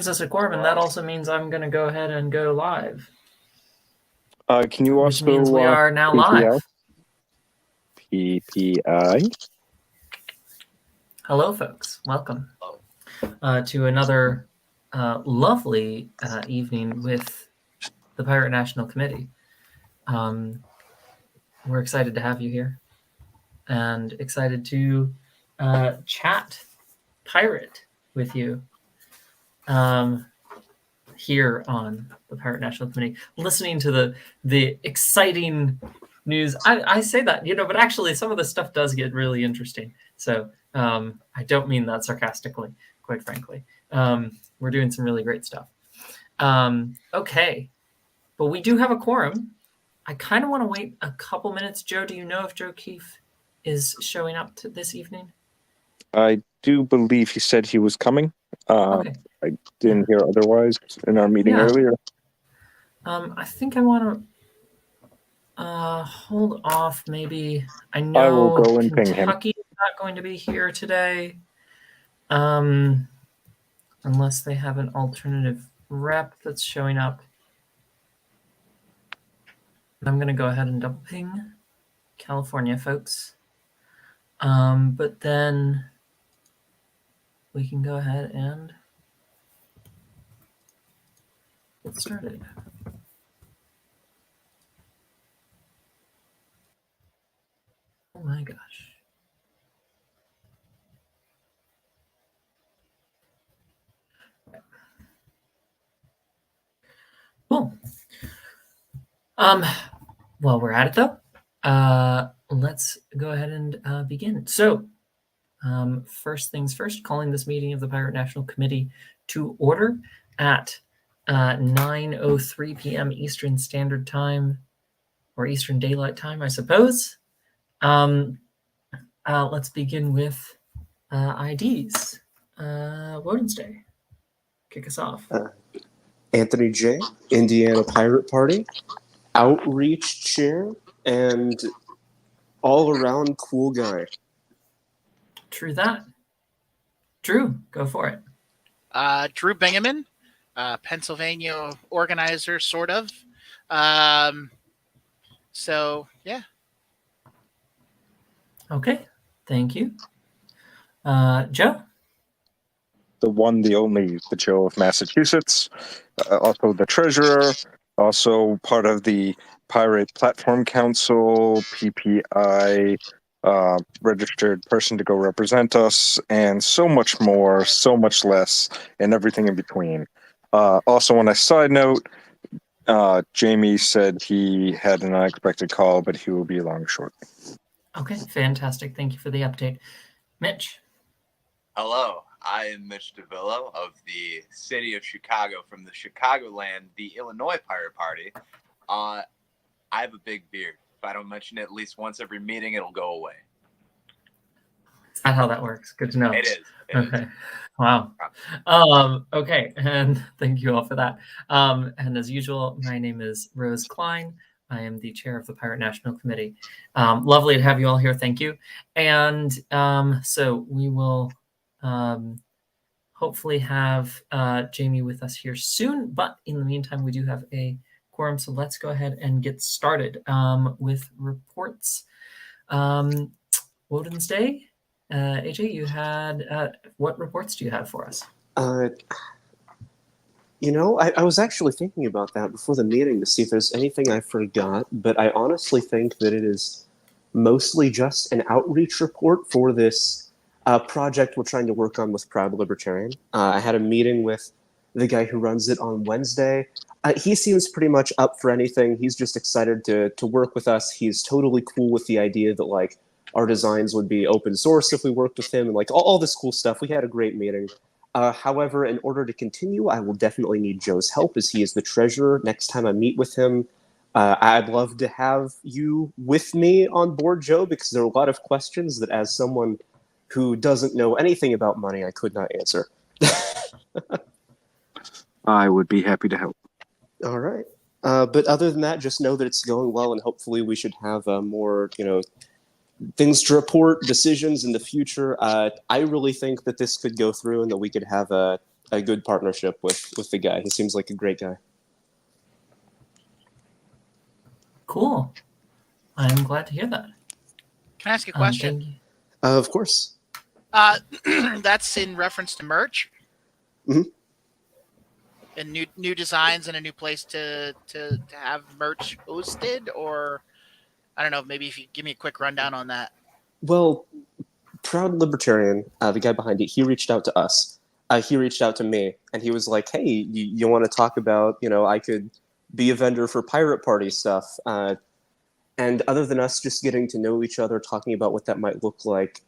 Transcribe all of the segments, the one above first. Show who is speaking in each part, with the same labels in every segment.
Speaker 1: us a quorum, and that also means I'm going to go ahead and go live.
Speaker 2: Can you also?
Speaker 1: Which means we are now live.
Speaker 2: PPI.
Speaker 1: Hello, folks. Welcome to another lovely evening with the Pirate National Committee. We're excited to have you here and excited to chat pirate with you here on the Pirate National Committee, listening to the exciting news. I say that, but actually some of this stuff does get really interesting. So I don't mean that sarcastically, quite frankly. We're doing some really great stuff. Okay, but we do have a quorum. I kind of want to wait a couple minutes. Joe, do you know if Joe Keefe is showing up this evening?
Speaker 2: I do believe he said he was coming.
Speaker 1: Okay.
Speaker 2: I didn't hear otherwise in our meeting earlier.
Speaker 1: I think I want to hold off. Maybe I know
Speaker 2: I will go and ping him.
Speaker 1: Kentucky is not going to be here today, unless they have an alternative rep that's showing up. I'm going to go ahead and double ping California folks, but then we can go ahead and get started. Oh my gosh. Cool. While we're at it though, let's go ahead and begin. So, first things first, calling this meeting of the Pirate National Committee to order at 9:03 p.m. Eastern Standard Time, or Eastern Daylight Time, I suppose. Let's begin with IDs. Wednesday, kick us off.
Speaker 3: Anthony J., Indiana Pirate Party, Outreach Chair, and all-around cool guy.
Speaker 1: True that. Drew, go for it.
Speaker 4: Drew Bingaman, Pennsylvania organizer, sort of. So, yeah.
Speaker 1: Okay, thank you. Joe?
Speaker 2: The one, the only, the Joe of Massachusetts. Also the treasurer. Also part of the Pirate Platform Council, PPI, registered person to go represent us, and so much more, so much less, and everything in between. Also, on a side note, Jamie said he had an unexpected call, but he will be along shortly.
Speaker 1: Okay, fantastic. Thank you for the update. Mitch?
Speaker 5: Hello, I am Mitch DeVillo of the city of Chicago, from the Chicagoland, the Illinois Pirate Party. I have a big beard. If I don't mention it at least once every meeting, it'll go away.
Speaker 1: Is that how that works? Good to know.
Speaker 5: It is.
Speaker 1: Okay. Wow. Okay, and thank you all for that. And as usual, my name is Rose Klein. I am the chair of the Pirate National Committee. Lovely to have you all here. Thank you. And so we will hopefully have Jamie with us here soon. But in the meantime, we do have a quorum. So let's go ahead and get started with reports. Woden's Day. AJ, you had, what reports do you have for us?
Speaker 3: I was actually thinking about that before the meeting to see if there's anything I forgot, but I honestly think that it is mostly just an outreach report for this project we're trying to work on with Proud Libertarian. I had a meeting with the guy who runs it on Wednesday. He seems pretty much up for anything. He's just excited to work with us. He's totally cool with the idea that, our designs would be open source if we worked with him, and all this cool stuff. We had a great meeting. However, in order to continue, I will definitely need Joe's help, as he is the treasurer. Next time I meet with him, I'd love to have you with me on board, Joe, because there are a lot of questions that, as someone who doesn't know anything about money, I could not answer.
Speaker 2: I would be happy to help.
Speaker 3: All right. But other than that, just know that it's going well, and hopefully we should have more, things to report, decisions in the future. I really think that this could go through and that we could have a a good partnership with the guy. He seems like a great guy.
Speaker 1: Cool. I'm glad to hear that.
Speaker 4: Can I ask a question?
Speaker 1: Thank you.
Speaker 3: Of course.
Speaker 4: That's in reference to merch.
Speaker 3: Mhm.
Speaker 4: And new designs and a new place to have merch hosted, or I don't know. Maybe if you give me a quick rundown on that.
Speaker 3: Well, Proud Libertarian, the guy behind it, he reached out to us. He reached out to me, and he was like, "Hey, you want to talk about? I could be a vendor for Pirate Party stuff." And other than us just getting to know each other, talking about what that might look like,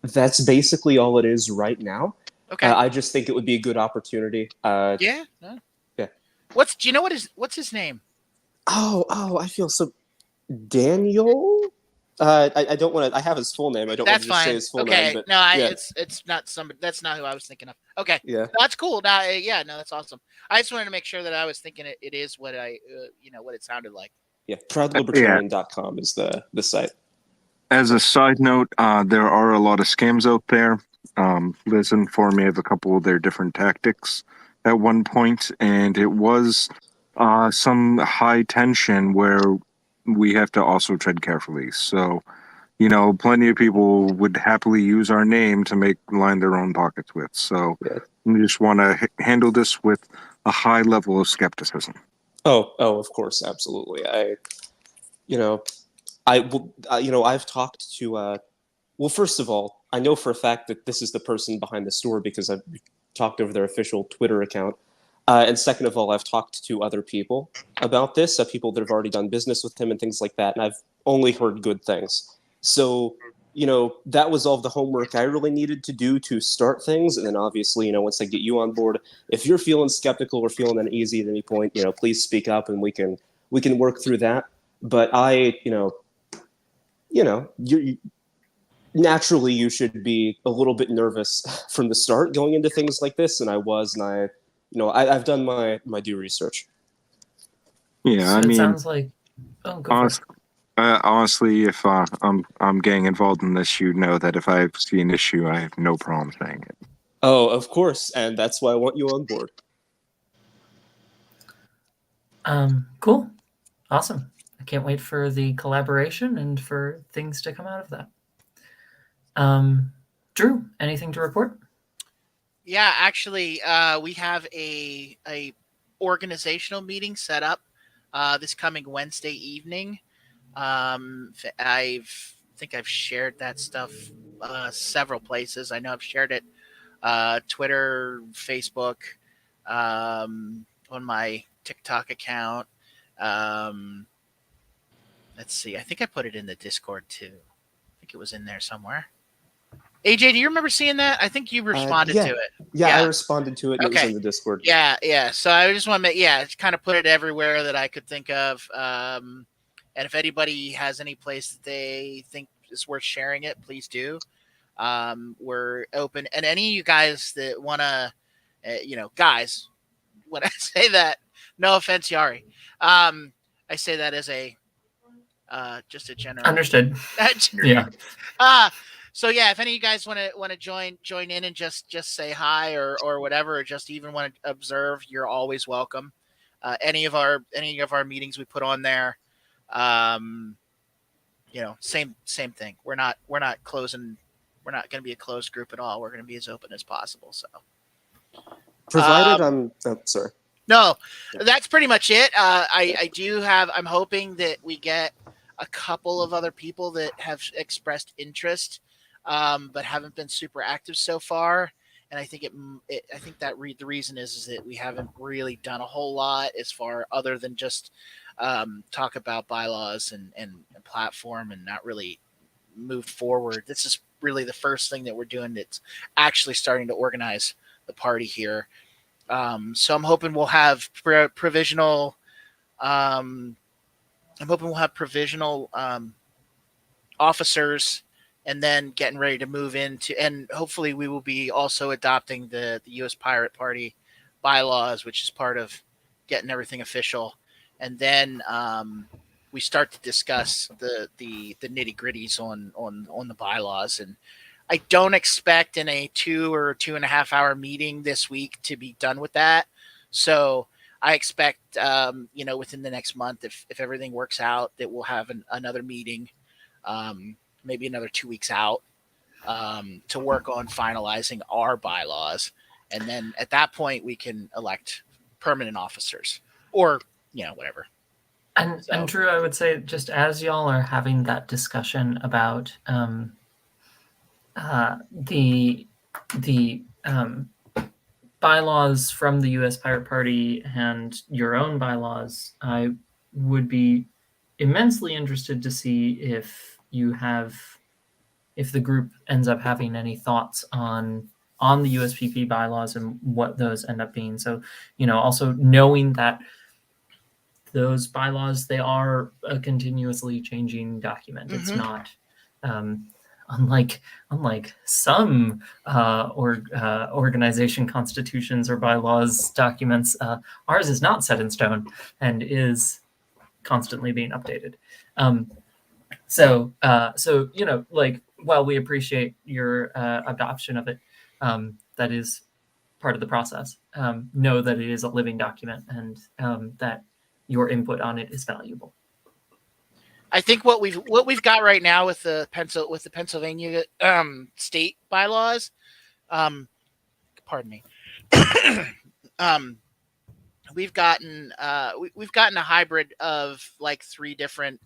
Speaker 3: that's basically all it is right now.
Speaker 4: Okay.
Speaker 3: I just think it would be a good opportunity.
Speaker 4: Yeah.
Speaker 3: Yeah.
Speaker 4: Do you know what's his name?
Speaker 3: Oh, I feel so. Daniel. I don't want to. I have his full name. I don't want
Speaker 4: That's
Speaker 3: to just say
Speaker 4: fine.
Speaker 3: his full
Speaker 4: Okay.
Speaker 3: name. But
Speaker 4: No,
Speaker 3: yeah,
Speaker 4: it's not somebody. That's not who I was thinking of. Okay.
Speaker 3: yeah.
Speaker 4: That's cool. Now, yeah, no, that's awesome. I just wanted to make sure that I was thinking it is what what it sounded like.
Speaker 3: Yeah, proudlibertarian.com is the site.
Speaker 2: As a side note, there are a lot of scams out there. Liz informed me of a couple of their different tactics at one point, and it was some high tension where we have to also tread carefully. So, plenty of people would happily use our name to line their own pockets with. So,
Speaker 3: Yeah.
Speaker 2: we just want to handle this with a high level of skepticism.
Speaker 3: Oh, of course, absolutely. I've talked to. Well, first of all, I know for a fact that this is the person behind the store because I've talked over their official Twitter account. And second of all, I've talked to other people about this, people that have already done business with him and things like that, and I've only heard good things. So, that was all the homework I really needed to do to start things. And then obviously, once I get you on board, if you're feeling skeptical or feeling uneasy at any point, please speak up and we can work through that. But you naturally you should be a little bit nervous from the start going into things like this, and I was, and I've done my due research.
Speaker 2: Yeah,
Speaker 1: So
Speaker 2: I
Speaker 1: it
Speaker 2: mean,
Speaker 1: sounds like. Oh, go for it.
Speaker 2: honestly, if I'm getting involved in this, you know that if I see an issue, I have no problem saying it.
Speaker 3: Oh, of course, and that's why I want you on board.
Speaker 1: Cool. Awesome. I can't wait for the collaboration and for things to come out of that. Drew, anything to report?
Speaker 4: Yeah, actually, we have a organizational meeting set up this coming Wednesday evening. I think I've shared that stuff several places. I know I've shared it Twitter, Facebook, on my TikTok account. Let's see. I think I put it in the Discord too. I think it was in there somewhere. AJ, do you remember seeing that? I think you responded to it.
Speaker 3: Yeah, I responded to it. And
Speaker 4: Okay.
Speaker 3: It was in the Discord.
Speaker 4: Yeah. So I just want to kind of put it everywhere that I could think of. And if anybody has any place that they think is worth sharing it, please do. We're open. And any of you guys that want to, guys, when I say that, no offense, Yari. I say that as a just a general.
Speaker 1: Understood.
Speaker 4: Yeah. So yeah, if any of you guys want to join in and just say hi or whatever, or just even want to observe, you're always welcome. Any of our meetings we put on there, same thing. We're not closing. We're not going to be a closed group at all. We're going to be as open as possible. So,
Speaker 3: provided sorry.
Speaker 4: No, that's pretty much it. I'm hoping that we get a couple of other people that have expressed interest, but haven't been super active so far. And I think the reason is that we haven't really done a whole lot as far other than just talk about bylaws and platform and not really moved forward. This is really the first thing that we're doing that's actually starting to organize the party here. So I'm hoping we'll have provisional. Officers, and then getting ready to move into, and hopefully we will be also adopting the U.S. Pirate Party bylaws, which is part of getting everything official. And then we start to discuss the nitty gritties on the bylaws. And I don't expect in a 2 or 2.5 hour meeting this week to be done with that. So I expect, within the next month, if everything works out, that we'll have another meeting, maybe another 2 weeks out, to work on finalizing our bylaws. And then at that point, we can elect permanent officers or, whatever.
Speaker 1: And Drew, I would say, just as y'all are having that discussion about the bylaws from the U.S. Pirate Party and your own bylaws, I would be immensely interested to see if the group ends up having any thoughts on the USPP bylaws and what those end up being. So, also knowing that those bylaws, they are a continuously changing document. It's not unlike some organization constitutions or bylaws documents. Ours is not set in stone and is constantly being updated. So while we appreciate your adoption of it, that is part of the process. Know that it is a living document and that your input on it is valuable.
Speaker 4: I think what we've got right now with the Pennsylvania state bylaws, pardon me, we've gotten a hybrid of like 3 different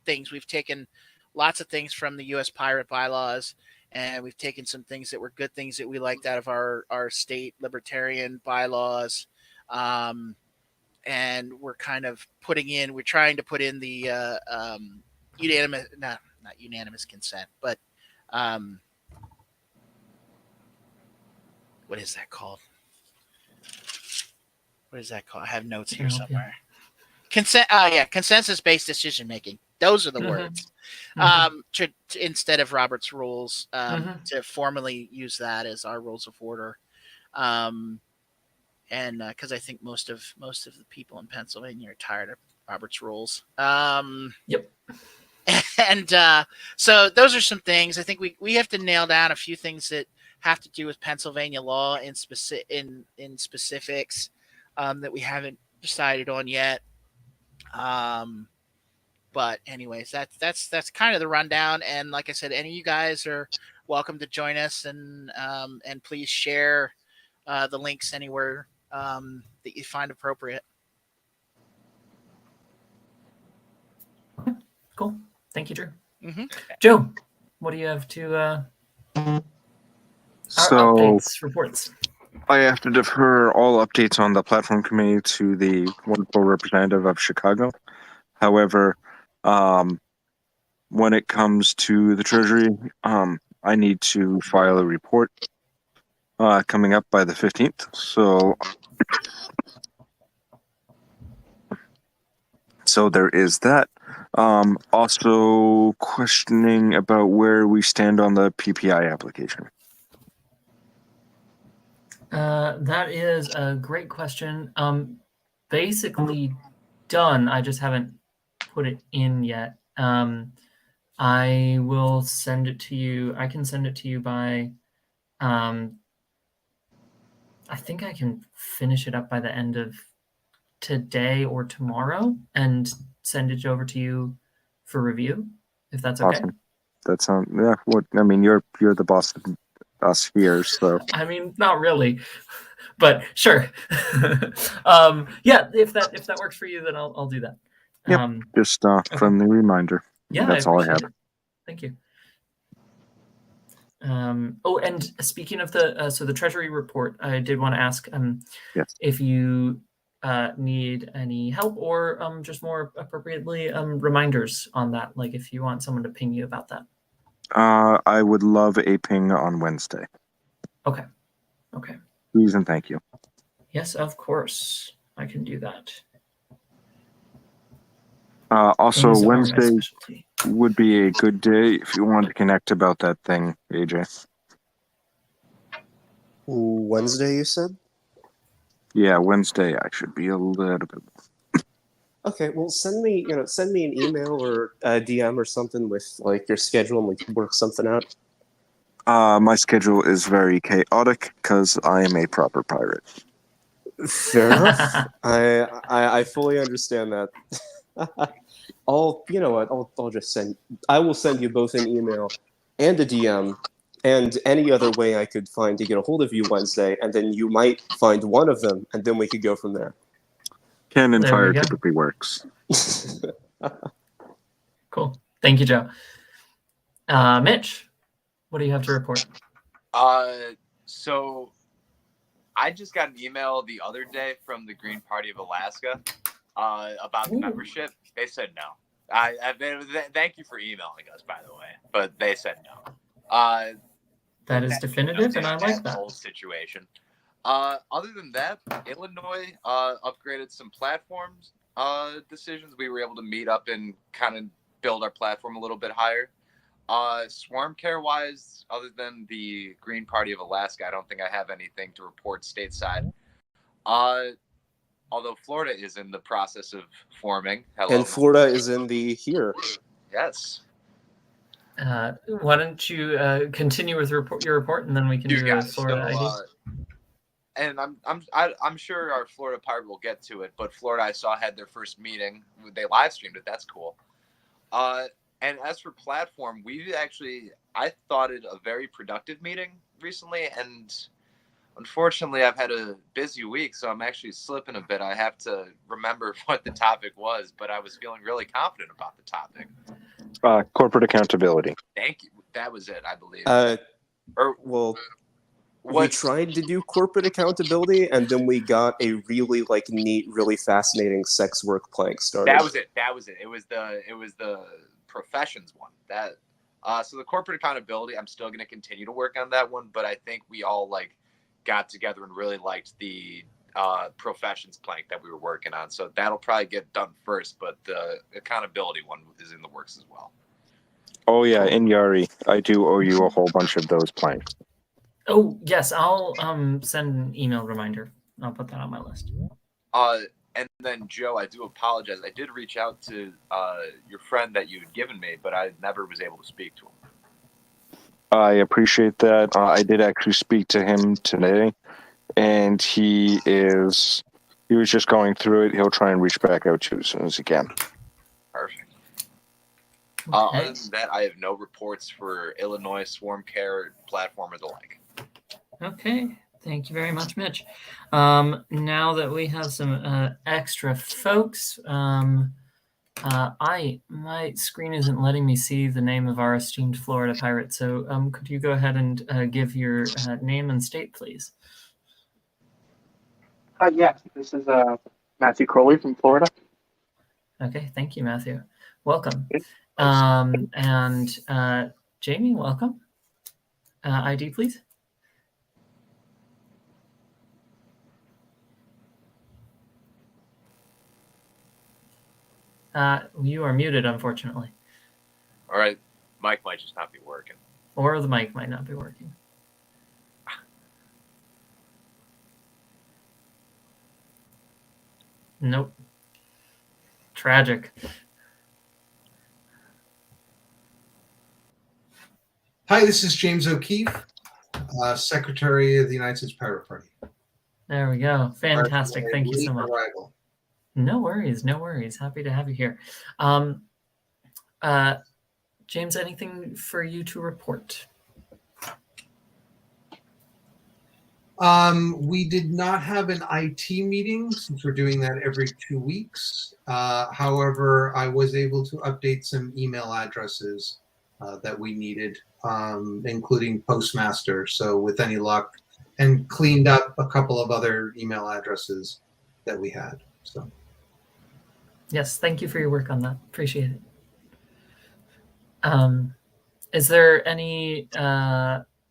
Speaker 4: things. We've taken lots of things from the U.S. pirate bylaws, and we've taken some things that were good things that we liked out of our state libertarian bylaws. And we're trying to put in the unanimous, not unanimous consent, but what is that called? What is that called? I have notes here somewhere. Consensus-based decision making. Those are the words. Instead of Robert's rules, to formally use that as our rules of order. And because I think most of the people in Pennsylvania are tired of Robert's rules.
Speaker 1: Yep.
Speaker 4: And so those are some things. I think we have to nail down a few things that have to do with Pennsylvania law in specifics that we haven't decided on yet. But anyways, that's kind of the rundown. And like I said, any of you guys are welcome to join us, and please share the links anywhere that you find appropriate.
Speaker 1: Okay, cool. Thank you, Drew.
Speaker 4: Mm-hmm.
Speaker 1: Joe, what do you have to our updates, reports?
Speaker 2: I have to defer all updates on the platform committee to the wonderful representative of Chicago. However, when it comes to the Treasury, I need to file a report coming up by the 15th. So there is that. Also questioning about where we stand on the PPI application.
Speaker 1: That is a great question. Basically done. I just haven't put it in yet. I will send it to you. I can send it to you by, I think I can finish it up by the end of today or tomorrow and send it over to you for review, if that's okay.
Speaker 2: Awesome. That sounds, yeah. What I mean, you're the boss of us here, so.
Speaker 1: I mean, not really, but sure. Yeah, if that works for you, then I'll do that.
Speaker 2: Yep. Just friendly reminder.
Speaker 1: Yeah,
Speaker 2: that's all I have.
Speaker 1: It. Thank you. And speaking of the Treasury Report, I did want to ask
Speaker 2: yes.
Speaker 1: if you need any help or just more appropriately reminders on that, like if you want someone to ping you about that.
Speaker 2: I would love a ping on Wednesday.
Speaker 1: Okay.
Speaker 2: Please and thank you.
Speaker 1: Yes, of course. I can do that.
Speaker 2: Also, Wednesday would be a good day if you wanted to connect about that thing, AJ.
Speaker 3: Wednesday, you said?
Speaker 2: Yeah, Wednesday I should be a little bit.
Speaker 3: Okay, well, send me an email or a DM or something with like your schedule, and we can work something out.
Speaker 2: My schedule is very chaotic because I am a proper pirate.
Speaker 3: Fair enough. I fully understand that. You know what? I'll just send. I will send you both an email and a DM and any other way I could find to get a hold of you Wednesday, and then you might find one of them, and then we could go from there.
Speaker 2: Cannon
Speaker 1: There we
Speaker 2: fire
Speaker 1: go.
Speaker 2: typically works.
Speaker 1: Cool. Thank you, Joe. Mitch, what do you have to report?
Speaker 5: So I just got an email the other day from the Green Party of Alaska about the membership. They said no. Thank you for emailing us, by the way, but they said no.
Speaker 1: That is definitive, and I like that.
Speaker 5: Whole situation. Other than that, Illinois upgraded some platforms decisions. We were able to meet up and kind of build our platform a little bit higher. Swarm care wise, other than the Green Party of Alaska, I don't think I have anything to report stateside. Although Florida is in the process of forming. Hello.
Speaker 3: And Florida is in the here.
Speaker 5: Yes.
Speaker 1: Why don't you continue with your report, and then we can do a Florida ID.
Speaker 5: And I'm sure our Florida pirate will get to it, but Florida I saw had their first meeting. They live streamed it. That's cool. And as for platform, I thought it a very productive meeting recently, and unfortunately I've had a busy week, so I'm actually slipping a bit. I have to remember what the topic was, but I was feeling really confident about the topic.
Speaker 2: Corporate accountability.
Speaker 5: Thank you. That was it, I believe.
Speaker 3: We tried to do corporate accountability, and then we got a really neat, really fascinating sex work plank started.
Speaker 5: That was it. It was the professions one. So the corporate accountability, I'm still going to continue to work on that one, but I think we all got together and really liked the professions plank that we were working on. So that'll probably get done first, but the accountability one is in the works as well.
Speaker 2: Oh yeah, and Yari, I do owe you a whole bunch of those planks.
Speaker 1: Oh yes, I'll send an email reminder. I'll put that on my list.
Speaker 5: And then Joe, I do apologize. I did reach out to your friend that you had given me, but I never was able to speak to him.
Speaker 2: I appreciate that. I did actually speak to him today, and he was just going through it. He'll try and reach back out to you as soon as he can.
Speaker 5: Perfect.
Speaker 1: Okay.
Speaker 5: Other than that, I have no reports for Illinois Swarm Care platform or the like.
Speaker 1: Okay. Thank you very much, Mitch. Now that we have some extra folks, my screen isn't letting me see the name of our esteemed Florida pirate. So could you go ahead and give your name and state, please?
Speaker 6: Yes, this is Matthew Crowley from Florida.
Speaker 1: Okay, thank you, Matthew. Welcome. And Jamie, welcome. ID, please. You are muted, unfortunately.
Speaker 5: All right, mic might just not be working.
Speaker 1: Or the mic might not be working. Nope. Tragic.
Speaker 7: Hi, this is James O'Keefe, Secretary of the United States Pirate Party.
Speaker 1: There we go. Fantastic. Thank you so much.
Speaker 7: Arrival.
Speaker 1: No worries. No worries. Happy to have you here. James, anything for you to report?
Speaker 7: We did not have an IT meeting since we're doing that every 2 weeks. However, I was able to update some email addresses that we needed, including Postmaster. So with any luck, and cleaned up a couple of other email addresses that we had. So.
Speaker 1: Yes, thank you for your work on that. Appreciate it. Is there any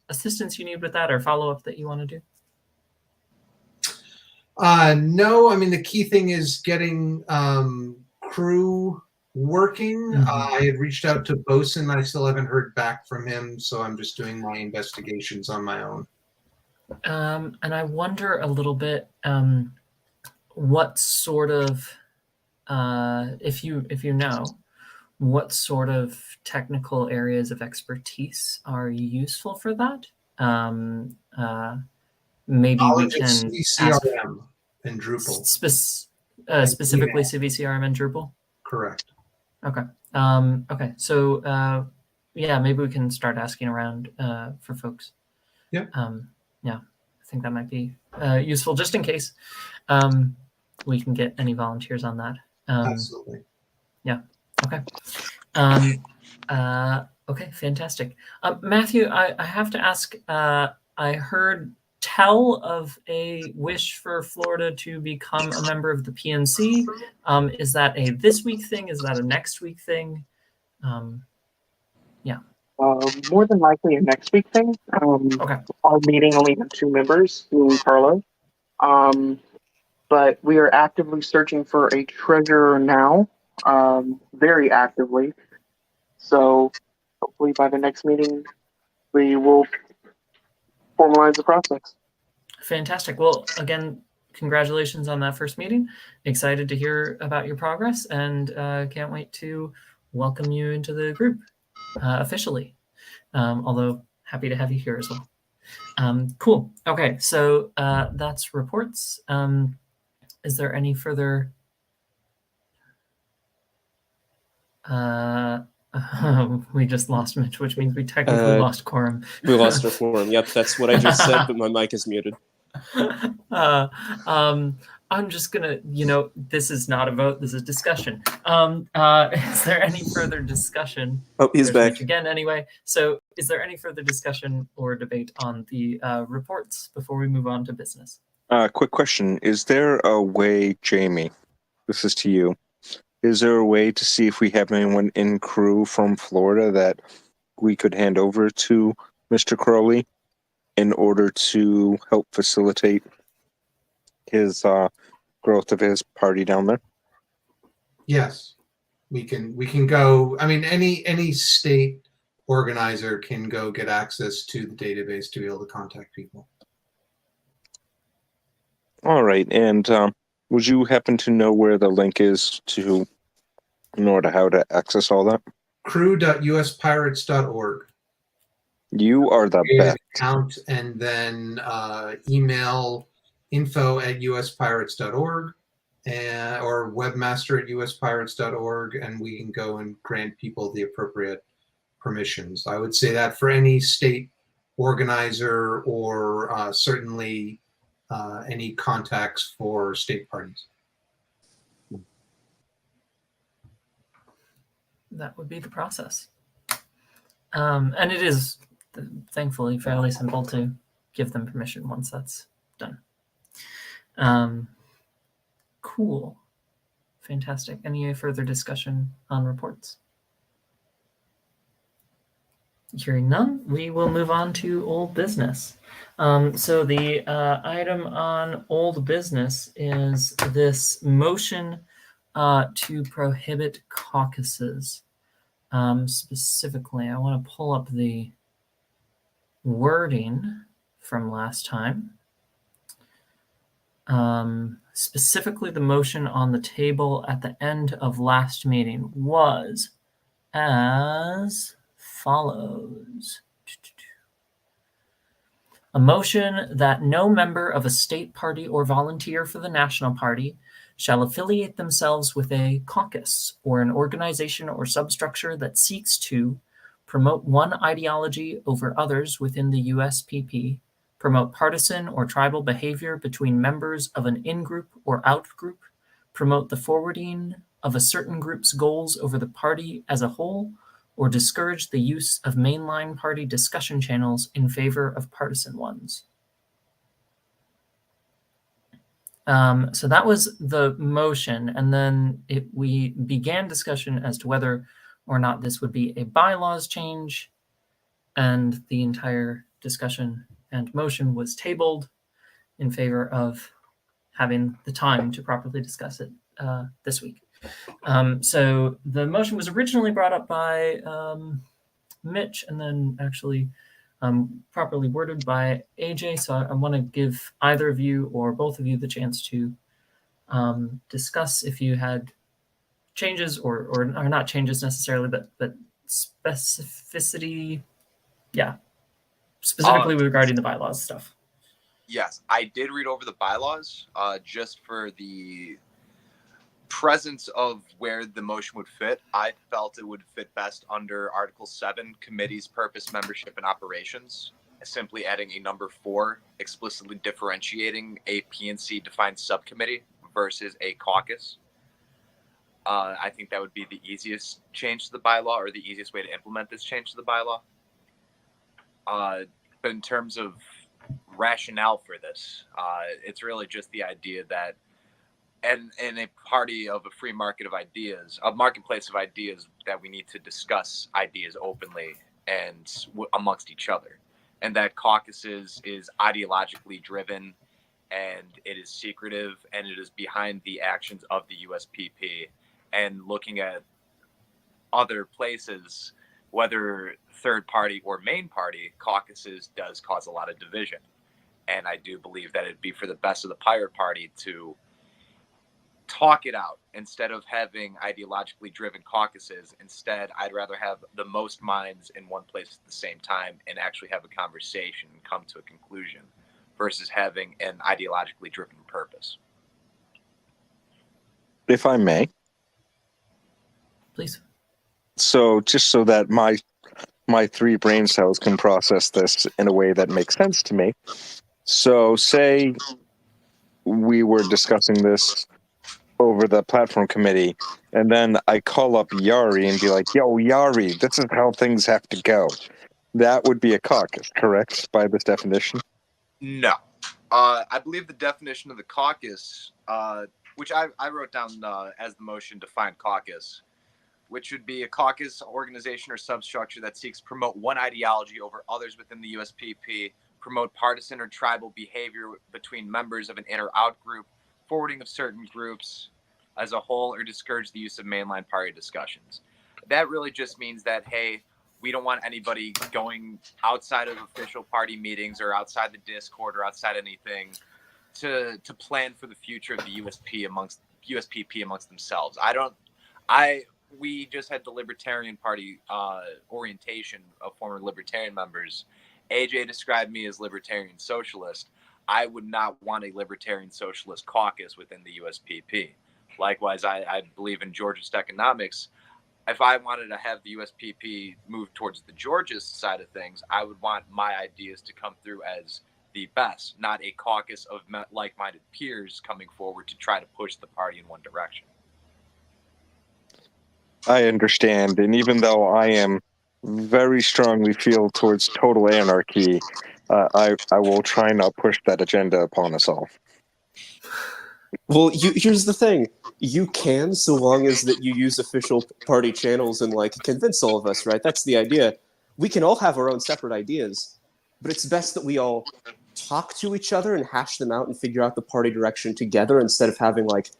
Speaker 1: assistance you need with that or follow-up that you want to do?
Speaker 7: No, I mean, the key thing is getting crew working. I had reached out to Bosun. I still haven't heard back from him, so I'm just doing my investigations on my own.
Speaker 1: And I wonder a little bit what sort of, if you know, what sort of technical areas of expertise are useful for that. Maybe we
Speaker 7: Knowledge of
Speaker 1: can ask
Speaker 7: CVCRM and Drupal.
Speaker 1: specifically CVCRM and Drupal.
Speaker 7: Correct.
Speaker 1: Okay. Okay. So yeah, maybe we can start asking around for folks.
Speaker 7: Yeah.
Speaker 1: Yeah, I think that might be useful just in case we can get any volunteers on that.
Speaker 7: Absolutely.
Speaker 1: Yeah. Okay. Okay. Fantastic. Matthew, I have to ask. I heard tell of a wish for Florida to become a member of the PNC. Is that a this week thing? Is that a next week thing? Yeah.
Speaker 6: More than likely a next week thing.
Speaker 1: Okay.
Speaker 6: Our meeting only had 2 members, me and Carlo. But we are actively searching for a treasurer now, very actively. So hopefully by the next meeting, we will formalize the process.
Speaker 1: Fantastic. Well, again, congratulations on that first meeting. Excited to hear about your progress, and can't wait to welcome you into the group officially. Although happy to have you here as well. Cool. Okay, so that's reports. Is there any further? We just lost Mitch, which means we technically lost quorum.
Speaker 3: We lost our quorum. Yep, that's what I just said, but my mic is muted.
Speaker 1: I'm just gonna, this is not a vote, this is discussion. Is there any further discussion?
Speaker 3: Oh, he's back
Speaker 1: Mitch again anyway. So is there any further discussion or debate on the reports before we move on to business?
Speaker 2: Quick question. Is there a way, Jamie, this is to you, is there a way to see if we have anyone in crew from Florida that we could hand over to Mr. Crowley in order to help facilitate his growth of his party down there?
Speaker 7: Yes, we can go. I mean, any state organizer can go get access to the database to be able to contact people.
Speaker 2: All right, and would you happen to know where the link is to, in order how to access all that?
Speaker 7: crew.uspirates.org.
Speaker 2: You are the
Speaker 7: Create an
Speaker 2: best.
Speaker 7: account and then email info@uspirates.org or webmaster@uspirates.org, and we can go and grant people the appropriate permissions. I would say that for any state organizer or certainly any contacts for state parties.
Speaker 1: That would be the process. And it is, thankfully, fairly simple to give them permission once that's done. Cool. Fantastic. Any further discussion on reports? Hearing none, we will move on to old business. So the item on old business is this motion to prohibit caucuses. Specifically, I want to pull up the wording from last time. Specifically, the motion on the table at the end of last meeting was as follows. A motion that no member of a state party or volunteer for the National Party shall affiliate themselves with a caucus or an organization or substructure that seeks to promote one ideology over others within the USPP, promote partisan or tribal behavior between members of an in-group or out-group, promote the forwarding of a certain group's goals over the party as a whole, or discourage the use of mainline party discussion channels in favor of partisan ones. So that was the motion, and then we began discussion as to whether or not this would be a bylaws change, and the entire discussion and motion was tabled in favor of having the time to properly discuss it this week. So the motion was originally brought up by Mitch, and then actually properly worded by AJ. So I want to give either of you or both of you the chance to discuss if you had changes or not changes necessarily, but specificity. Yeah, specifically regarding the bylaws stuff.
Speaker 5: Yes, I did read over the bylaws just for the presence of where the motion would fit. I felt it would fit best under Article 7, Committees, Purpose, Membership, and Operations, simply adding a number 4, explicitly differentiating a PNC defined subcommittee versus a caucus. I think that would be the easiest change to the bylaw, or the easiest way to implement this change to the bylaw. But in terms of rationale for this, it's really just the idea that and in a party of a free market of ideas, a marketplace of ideas, that we need to discuss ideas openly and amongst each other, and that caucuses is ideologically driven, and it is secretive, and it is behind the actions of the USPP. And looking at other places, whether third party or main party, caucuses does cause a lot of division, and I do believe that it'd be for the best of the Pirate Party to talk it out instead of having ideologically driven caucuses. Instead, I'd rather have the most minds in one place at the same time and actually have a conversation and come to a conclusion versus having an ideologically driven purpose.
Speaker 2: If I may.
Speaker 1: Please.
Speaker 2: So just so that my 3 brain cells can process this in a way that makes sense to me. So say we were discussing this over the platform committee, and then I call up Yari and be like, yo, Yari, this is how things have to go. That would be a caucus, correct, by this definition?
Speaker 5: No. I believe the definition of the caucus, which I wrote down as the motion, defined caucus, which would be a caucus, organization, or substructure that seeks to promote one ideology over others within the USPP, promote partisan or tribal behavior between members of an in or out group, forwarding of certain groups as a whole, or discourage the use of mainline party discussions. That really just means that, hey, we don't want anybody going outside of official party meetings or outside the Discord or outside anything to plan for the future of the USPP amongst themselves. We just had the Libertarian Party orientation of former Libertarian members. AJ described me as Libertarian Socialist. I would not want a Libertarian Socialist caucus within the USPP. Likewise, I believe in Georgist economics. If I wanted to have the USPP move towards the Georgist side of things, I would want my ideas to come through as the best, not a caucus of like-minded peers coming forward to try to push the party in one direction.
Speaker 2: I understand, and even though I am very strongly feel towards total anarchy, I will try not push that agenda upon us all.
Speaker 3: Well, here's the thing. You can, so long as that you use official party channels and like convince all of us, right? That's the idea. We can all have our own separate ideas, but it's best that we all talk to each other and hash them out and figure out the party direction together instead of having like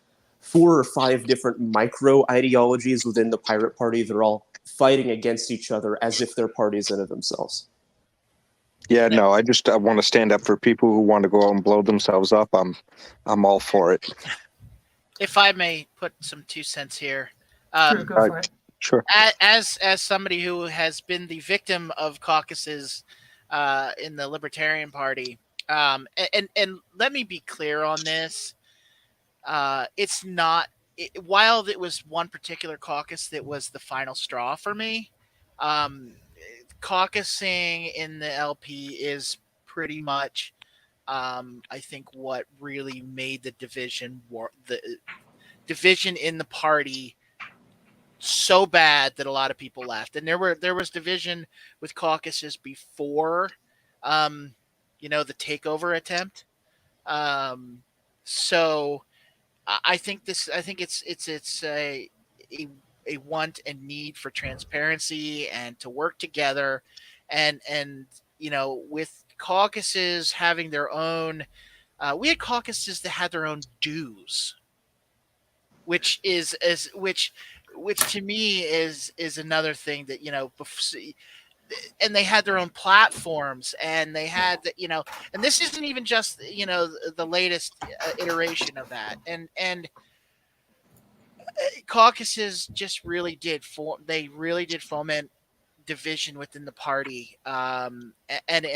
Speaker 3: 4 or 5 different micro ideologies within the Pirate Party that are all fighting against each other as if they're parties in of themselves.
Speaker 2: Yeah, no, I want to stand up for people who want to go out and blow themselves up. I'm all for it.
Speaker 4: If I may put some 2 cents here.
Speaker 1: Sure, go for it.
Speaker 2: Sure.
Speaker 4: As somebody who has been the victim of caucuses in the Libertarian Party, and let me be clear on this. It's not, while it was one particular caucus that was the final straw for me, caucusing in the LP is pretty much, I think, what really made the division in the party so bad that a lot of people left. And there was division with caucuses before, the takeover attempt. So I think it's a want and need for transparency and to work together, and with caucuses having their own, we had caucuses that had their own dues, which to me is another thing that, and they had their own platforms, and they had and this isn't even just the latest iteration of that, and caucuses just really did foment division within the party. And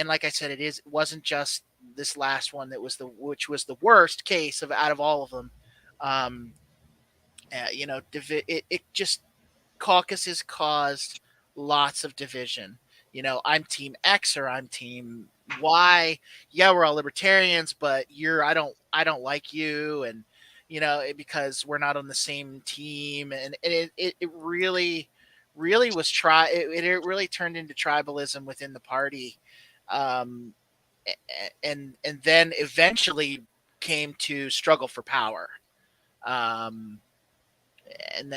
Speaker 4: like I said, it wasn't just this last one which was the worst case out of all of them. It just caucuses caused lots of division. I'm team X or I'm team Y. Yeah, we're all libertarians, but I don't like you, and because we're not on the same team, and it really was it really turned into tribalism within the party, and then eventually came to struggle for power. And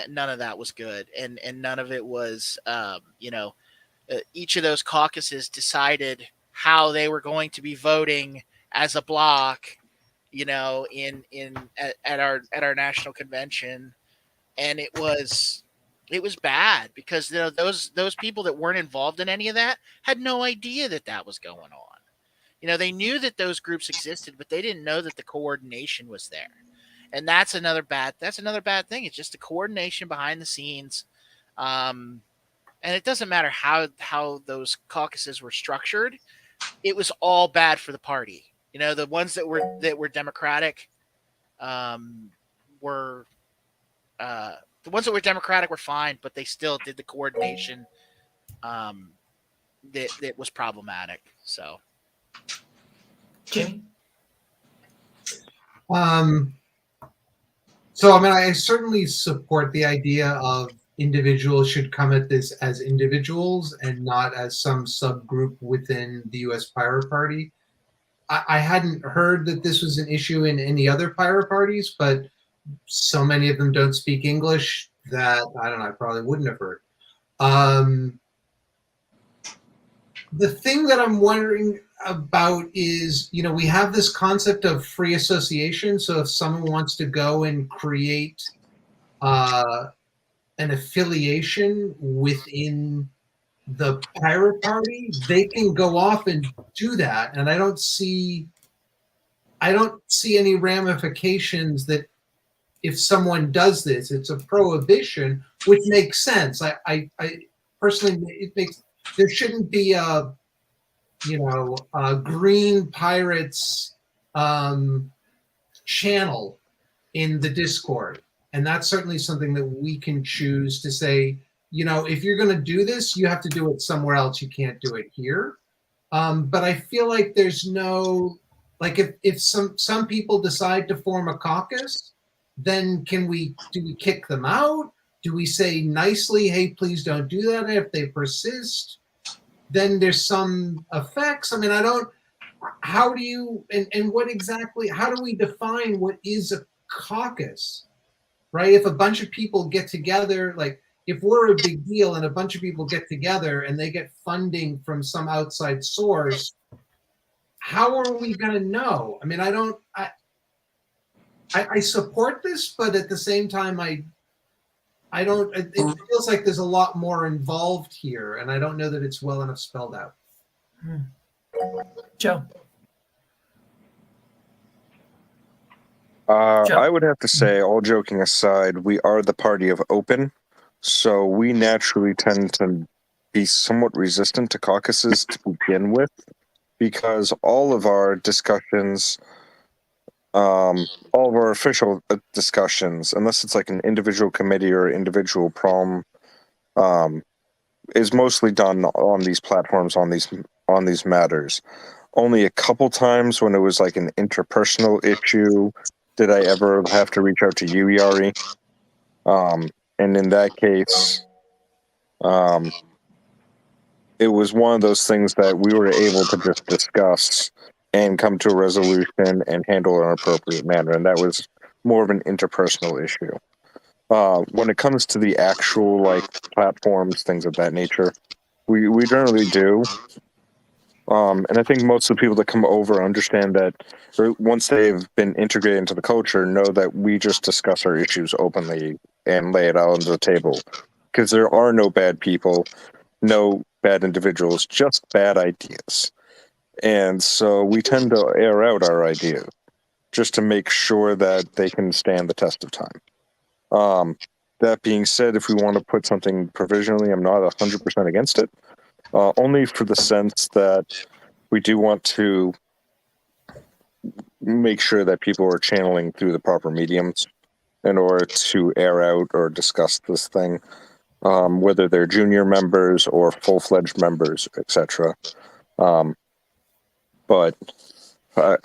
Speaker 4: none of that was good, and none of it was each of those caucuses decided how they were going to be voting as a block, at our national convention, and it was bad because those people that weren't involved in any of that had no idea that was going on. They knew that those groups existed, but they didn't know that the coordination was there. And that's another bad thing. It's just the coordination behind the scenes. And it doesn't matter how those caucuses were structured. It was all bad for the party. The ones that were Democratic were the ones that were Democratic were fine, but they still did the coordination that was problematic. So,
Speaker 1: Jamie?
Speaker 7: So, I mean, I certainly support the idea of individuals should come at this as individuals and not as some subgroup within the U.S. Pirate Party. I hadn't heard that this was an issue in any other pirate parties, but so many of them don't speak English that, I don't know, I probably wouldn't have heard. The thing that I'm wondering about is, we have this concept of free association. So if someone wants to go and create an affiliation within the pirate party, they can go off and do that. And I don't see any ramifications that if someone does this, it's a prohibition, which makes sense. I personally, there shouldn't be a Green Pirates channel in the Discord. And that's certainly something that we can choose to say, if you're going to do this, you have to do it somewhere else. You can't do it here. But I feel like there's no, like if some people decide to form a caucus, then do we kick them out? Do we say nicely, hey, please don't do that? If they persist, then there's some effects. I mean, how do you, and what exactly, how do we define what is a caucus, right? If a bunch of people get together, like if we're a big deal and a bunch of people get together and they get funding from some outside source, how are we going to know? I mean, I support this, but at the same time, I don't, it feels like there's a lot more involved here, and I don't know that it's well enough spelled out.
Speaker 1: Joe?
Speaker 2: I would have to say, all joking aside, we are the party of open, so we naturally tend to be somewhat resistant to caucuses to begin with, because all of our discussions, all of our official discussions, unless it's like an individual committee or individual problem, is mostly done on these platforms, on these matters. Only a couple times when it was like an interpersonal issue did I ever have to reach out to you, Yari. And in that case, it was one of those things that we were able to just discuss and come to a resolution and handle in an appropriate manner. And that was more of an interpersonal issue. When it comes to the actual like platforms, things of that nature, we generally do. And I think most of the people that come over understand that, or once they've been integrated into the culture, know that we just discuss our issues openly and lay it out on the table. Because there are no bad people, no bad individuals, just bad ideas. And so we tend to air out our ideas just to make sure that they can stand the test of time. That being said, if we want to put something provisionally, I'm not 100% against it. Only for the sense that we do want to make sure that people are channeling through the proper mediums in order to air out or discuss this thing, whether they're junior members or full-fledged members, etc. But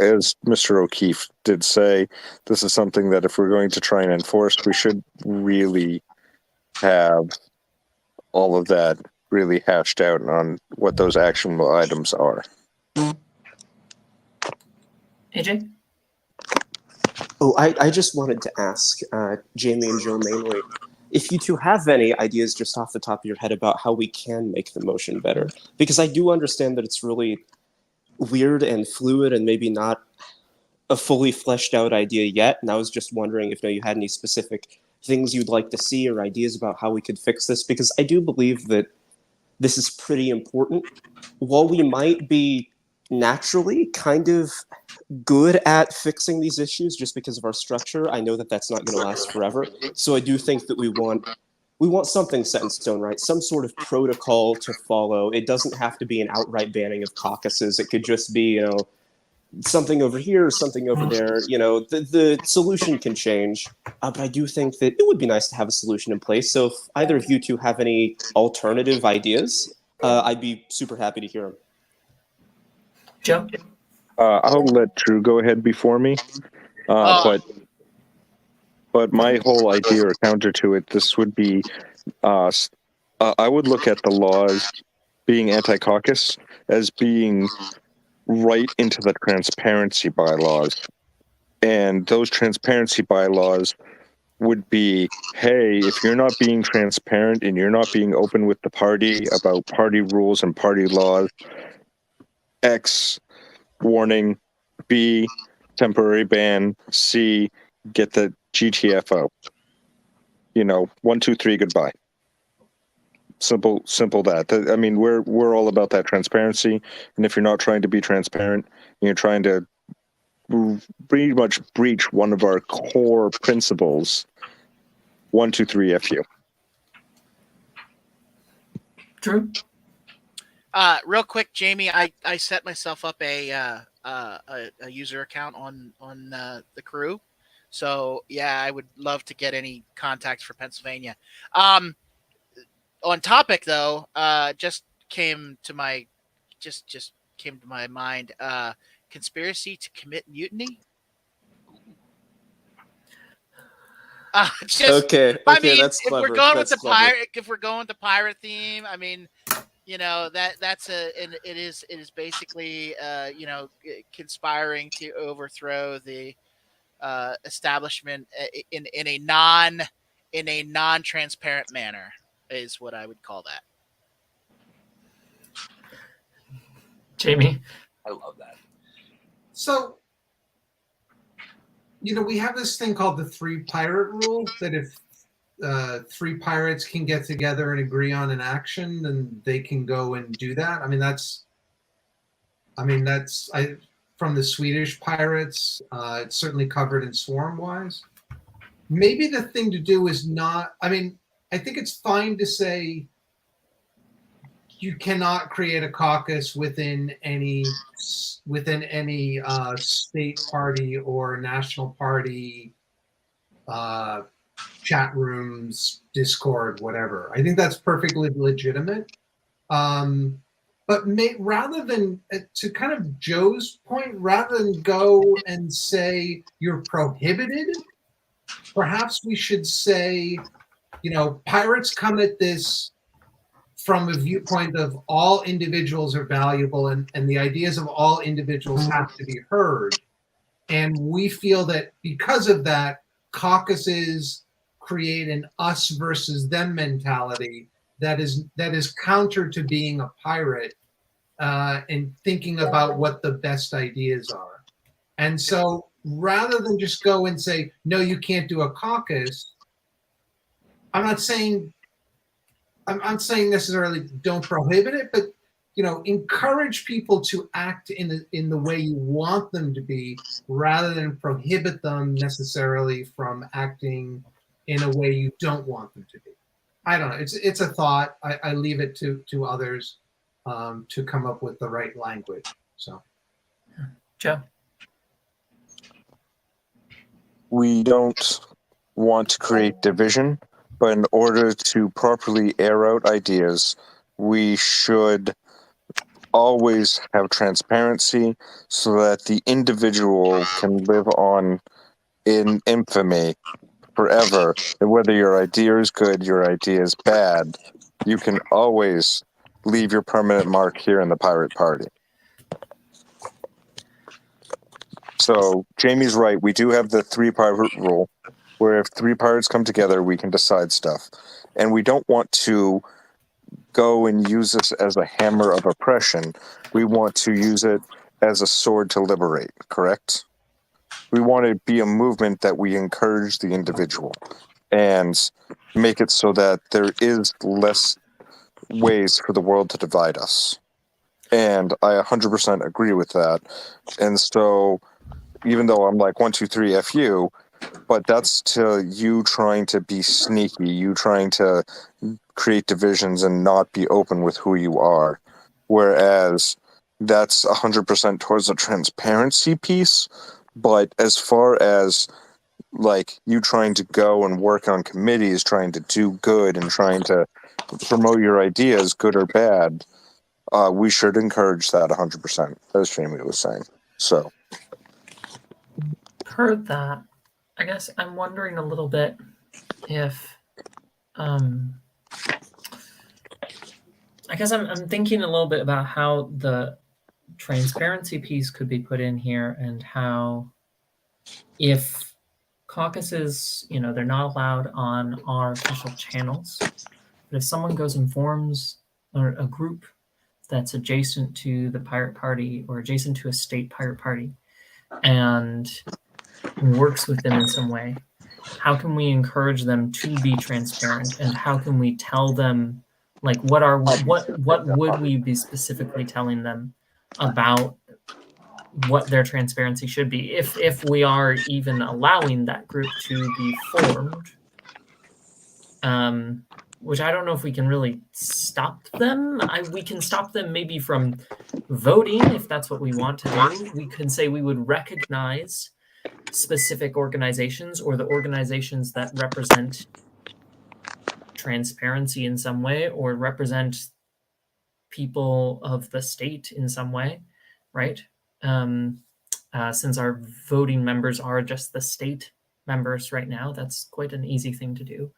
Speaker 2: as Mr. O'Keefe did say, this is something that if we're going to try and enforce, we should really have all of that really hashed out on what those actionable items are.
Speaker 1: AJ?
Speaker 3: Oh, I just wanted to ask Jamie and Joe mainly, if you two have any ideas just off the top of your head about how we can make the motion better. Because I do understand that it's really weird and fluid and maybe not a fully fleshed out idea yet. And I was just wondering if you had any specific things you'd like to see or ideas about how we could fix this, because I do believe that this is pretty important. While we might be naturally kind of good at fixing these issues just because of our structure, I know that that's not going to last forever. So I do think that we want something set in stone, right? Some sort of protocol to follow. It doesn't have to be an outright banning of caucuses. It could just be, something over here or something over there. The solution can change. But I do think that it would be nice to have a solution in place. So if either of you two have any alternative ideas, I'd be super happy to hear them.
Speaker 1: Joe?
Speaker 2: I'll let Drew go ahead before me, but my whole idea or counter to it, this would be, I would look at the laws being anti-caucus as being right into the transparency bylaws, and those transparency bylaws would be, hey, if you're not being transparent and you're not being open with the party about party rules and party laws, X, warning, B, temporary ban, C, get the GTFO. 1, 2, 3, goodbye. Simple that. I mean, we're all about that transparency, and if you're not trying to be transparent, you're trying to pretty much breach one of our core principles. 1, 2, 3, FU.
Speaker 1: Drew?
Speaker 4: Real quick, Jamie, I set myself up a user account on the crew, so yeah, I would love to get any contacts for Pennsylvania. On topic though, just came to my mind. Conspiracy to commit mutiny.
Speaker 3: Okay,
Speaker 4: I mean,
Speaker 3: that's
Speaker 4: if
Speaker 3: clever.
Speaker 4: we're going
Speaker 3: That's
Speaker 4: with the
Speaker 3: clever.
Speaker 4: pirate theme, I mean, it is basically conspiring to overthrow the establishment in a non-transparent manner is what I would call that.
Speaker 1: Jamie?
Speaker 5: I love that.
Speaker 7: So, we have this thing called the 3 pirate rule, that if 3 pirates can get together and agree on an action, then they can go and do that. That's from the Swedish pirates. It's certainly covered in Swarmwise. Maybe the thing to do is not, I think it's fine to say you cannot create a caucus within any state party or national party chat rooms, Discord, whatever. I think that's perfectly legitimate. But rather than, to kind of Joe's point, rather than go and say you're prohibited, perhaps we should say, pirates come at this from a viewpoint of all individuals are valuable and the ideas of all individuals have to be heard. And we feel that because of that, caucuses create an us versus them mentality that is counter to being a pirate and thinking about what the best ideas are. And so rather than just go and say, no, you can't do a caucus, I'm not saying necessarily don't prohibit it, but encourage people to act in the way you want them to be, rather than prohibit them necessarily from acting in a way you don't want them to be. I don't know. It's a thought. I leave it to others to come up with the right language. So,
Speaker 1: Joe?
Speaker 2: We don't want to create division, but in order to properly air out ideas, we should always have transparency so that the individual can live on in infamy forever. And whether your idea is good, your idea is bad, you can always leave your permanent mark here in the Pirate Party. So Jamie's right. We do have the 3 pirate rule, where if 3 pirates come together, we can decide stuff. And we don't want to go and use this as a hammer of oppression. We want to use it as a sword to liberate, correct? We want it to be a movement that we encourage the individual and make it so that there is less ways for the world to divide us. And I 100% agree with that. And so, even though I'm like 1, 2, 3, F you, but that's to you trying to be sneaky, you trying to create divisions and not be open with who you are. Whereas that's 100% towards the transparency piece. But as far as like you trying to go and work on committees, trying to do good and trying to promote your ideas, good or bad, we should encourage that 100%, as Jamie was saying. So.
Speaker 1: Heard that. I guess I'm wondering a little bit if I guess I'm thinking a little bit about how the transparency piece could be put in here, and how if caucuses, they're not allowed on our official channels, but if someone goes and forms a group that's adjacent to the Pirate Party or adjacent to a state Pirate Party and works with them in some way, how can we encourage them to be transparent, and how can we tell them, like, what would we be specifically telling them about what their transparency should be, if we are even allowing that group to be formed, which I don't know if we can really stop them. We can stop them maybe from voting if that's what we want to do. We can say we would recognize specific organizations, or the organizations that represent transparency in some way, or represent people of the state in some way, right? Since our voting members are just the state members right now, that's quite an easy thing to do.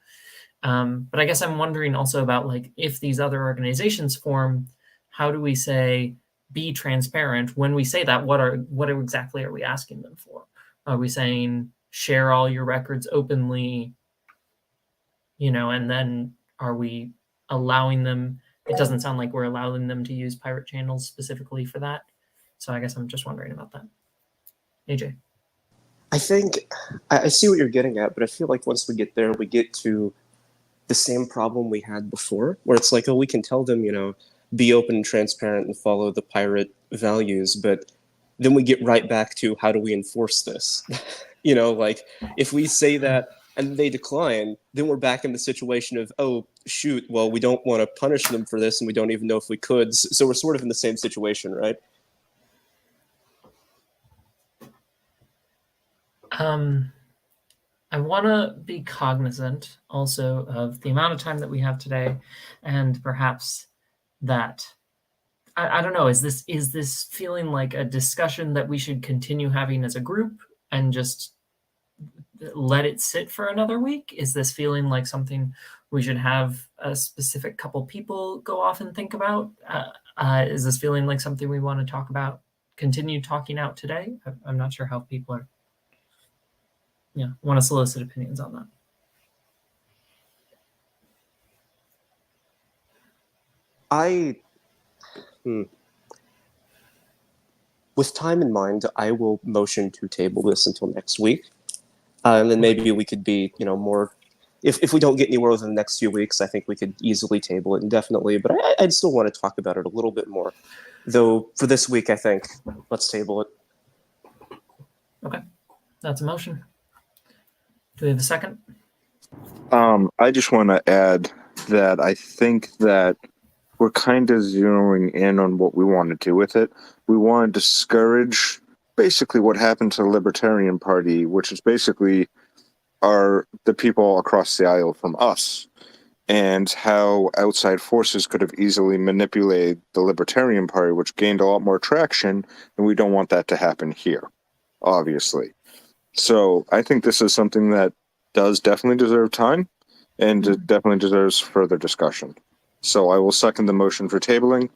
Speaker 1: But I guess I'm wondering also about, like, if these other organizations form, how do we say be transparent? When we say that, what exactly are we asking them for? Are we saying share all your records openly, and then are we allowing them? It doesn't sound like we're allowing them to use pirate channels specifically for that. So I guess I'm just wondering about that. AJ.
Speaker 3: I think I see what you're getting at, but I feel like once we get there, we get to the same problem we had before, where it's like, oh, we can tell them, be open and transparent and follow the pirate values, but then we get right back to how do we enforce this? Like if we say that and they decline, then we're back in the situation of, oh, shoot, well, we don't want to punish them for this and we don't even know if we could. So we're sort of in the same situation, right?
Speaker 1: I want to be cognizant also of the amount of time that we have today, and perhaps that I don't know, is this feeling like a discussion that we should continue having as a group and just let it sit for another week? Is this feeling like something we should have a specific couple people go off and think about? Is this feeling like something we want to talk about, continue talking out today? I'm not sure how people are. Want to solicit opinions on that.
Speaker 3: With time in mind, I will motion to table this until next week. And then maybe we could be, more, if we don't get anywhere within the next few weeks, I think we could easily table it indefinitely, but I'd still want to talk about it a little bit more. Though for this week, I think, let's table it.
Speaker 1: Okay, that's a motion. Do we have a second?
Speaker 2: I just want to add that I think that we're kind of zeroing in on what we want to do with it. We want to discourage basically what happened to the Libertarian Party, which is basically the people across the aisle from us, and how outside forces could have easily manipulated the Libertarian Party, which gained a lot more traction, and we don't want that to happen here, obviously. So I think this is something that does definitely deserve time, and it definitely deserves further discussion. So I will second the motion for tabling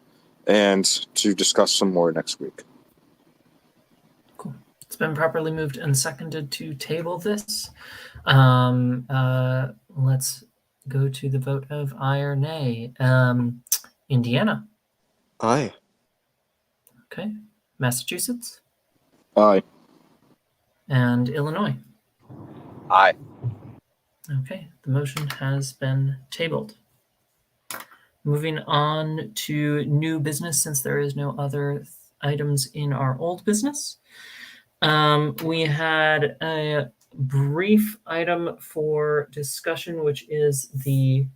Speaker 2: and to discuss some more next week.
Speaker 1: Cool. It's been properly moved and seconded to table this. Let's go to the vote of aye or nay. Indiana.
Speaker 3: Aye.
Speaker 1: Okay. Massachusetts
Speaker 2: Aye.
Speaker 1: and Illinois.
Speaker 5: Aye.
Speaker 1: Okay. The motion has been tabled. Moving on to new business, since there is no other items in our old business. We had a brief item for discussion, which is the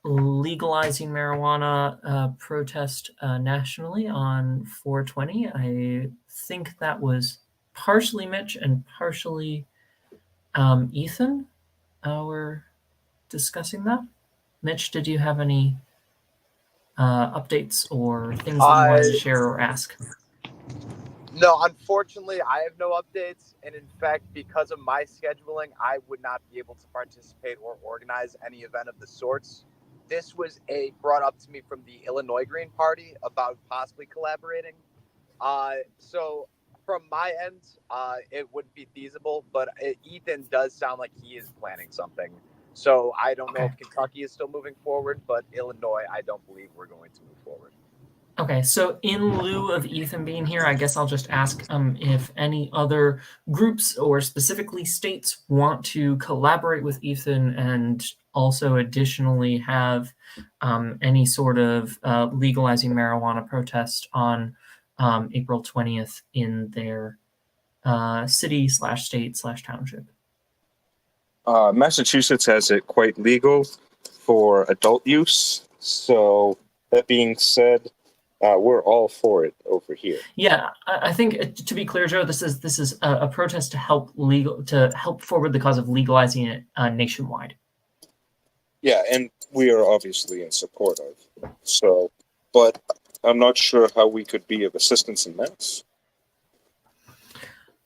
Speaker 1: legalizing marijuana protest nationally on 420. I think that was partially Mitch and partially Ethan. We're discussing that. Mitch, did you have any updates or things that you wanted to share or ask?
Speaker 5: No, unfortunately, I have no updates. And in fact, because of my scheduling, I would not be able to participate or organize any event of the sorts. This was brought up to me from the Illinois Green Party about possibly collaborating. So from my end, it wouldn't be feasible, but Ethan does sound like he is planning something. So I don't know if Kentucky is still moving forward, but Illinois, I don't believe we're going to move forward.
Speaker 1: Okay, so in lieu of Ethan being here, I guess I'll just ask if any other groups or specifically states want to collaborate with Ethan and also additionally have any sort of legalizing marijuana protest on April 20th in their city/state/township.
Speaker 2: Massachusetts has it quite legal for adult use. So that being said, we're all for it over here.
Speaker 1: Yeah, I think to be clear, Joe, this is a protest to help forward the cause of legalizing it nationwide.
Speaker 2: Yeah, and we are obviously in support of. So, but I'm not sure how we could be of assistance in this.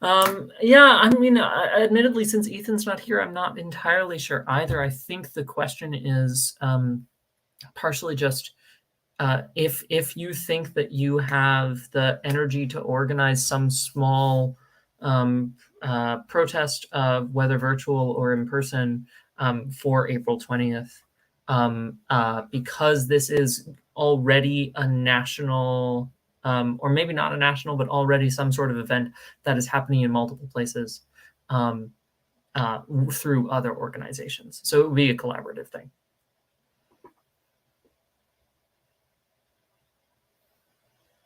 Speaker 1: Yeah, I mean, admittedly, since Ethan's not here, I'm not entirely sure either. I think the question is partially just if you think that you have the energy to organize some small protest, whether virtual or in person, for April 20th, because this is already a national, or maybe not a national, but already some sort of event that is happening in multiple places through other organizations. So it would be a collaborative thing.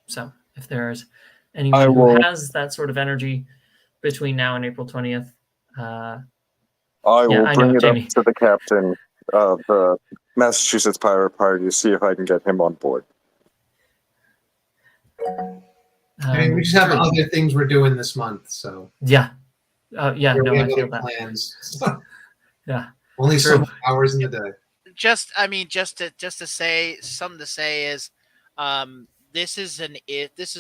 Speaker 1: So if there's anyone who has that sort of energy between now and April 20th,
Speaker 2: I will bring it up to the captain of the Massachusetts Pirate Party to see if I can get him on board.
Speaker 7: I mean, we just have other things we're doing this month, so
Speaker 1: yeah, I feel that.
Speaker 7: Plans.
Speaker 1: Yeah,
Speaker 7: only so many hours in the day.
Speaker 4: Just to say something to say is, this is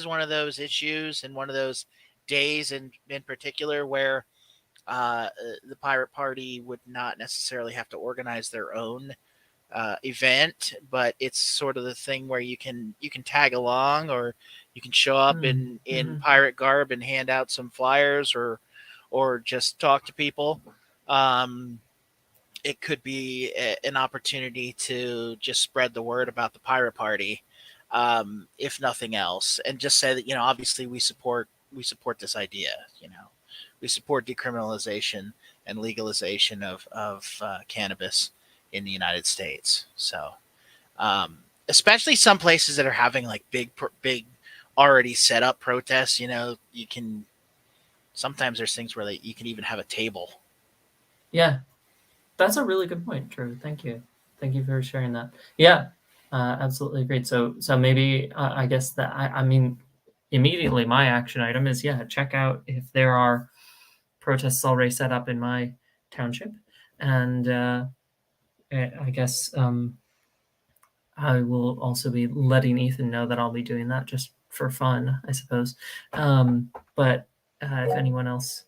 Speaker 4: one of those issues and one of those days in particular where the Pirate Party would not necessarily have to organize their own event, but it's sort of the thing where you can tag along, or you can show up in pirate garb and hand out some flyers, or just talk to people. It could be an opportunity to just spread the word about the Pirate Party, if nothing else, and just say that, obviously we support this idea. We support decriminalization and legalization of cannabis in the United States. So, especially some places that are having like big already set up protests, sometimes there's things where you can even have a table.
Speaker 1: Yeah. That's a really good point, Drew. Thank you. Thank you for sharing that. Yeah, absolutely agreed. So maybe I guess that I mean, immediately my action item is check out if there are protests already set up in my township, and I guess I will also be letting Ethan know that I'll be doing that just for fun, I suppose. But if anyone else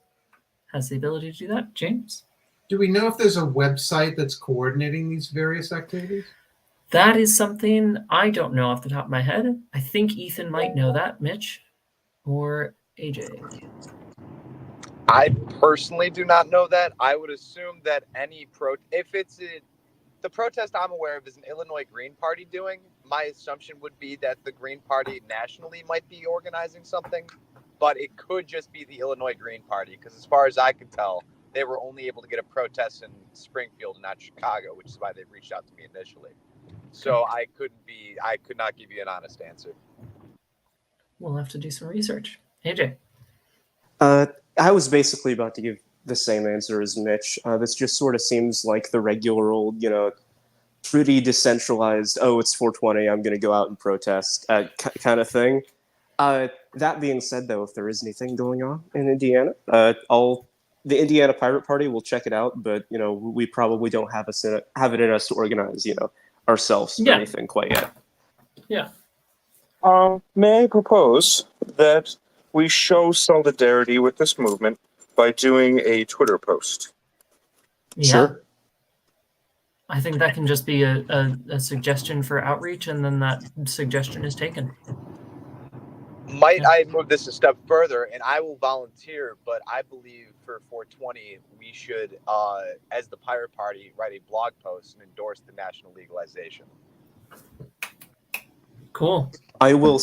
Speaker 1: has the ability to do that, James?
Speaker 7: Do we know if there's a website that's coordinating these various activities?
Speaker 1: That is something I don't know off the top of my head. I think Ethan might know that, Mitch or AJ.
Speaker 5: I personally do not know that. I would assume that if it's the protest I'm aware of is an Illinois Green Party doing. My assumption would be that the Green Party nationally might be organizing something, but it could just be the Illinois Green Party, because as far as I can tell, they were only able to get a protest in Springfield and not Chicago, which is why they reached out to me initially. So I could not give you an honest answer.
Speaker 1: We'll have to do some research. AJ?
Speaker 3: I was basically about to give the same answer as Mitch. This just sort of seems like the regular old, pretty decentralized, oh, it's 420, I'm going to go out and protest kind of thing. That being said, though, if there is anything going on in Indiana, the Indiana Pirate Party will check it out, but, we probably don't have it in us to organize, ourselves or anything quite yet.
Speaker 1: Yeah.
Speaker 2: May I propose that we show solidarity with this movement by doing a Twitter post?
Speaker 1: Yeah.
Speaker 3: Sure.
Speaker 1: I think that can just be a suggestion for outreach, and then that suggestion is taken.
Speaker 5: Might I move this a step further, and I will volunteer, but I believe for 420, we should, as the Pirate Party, write a blog post and endorse the national legalization.
Speaker 1: Cool.
Speaker 3: I will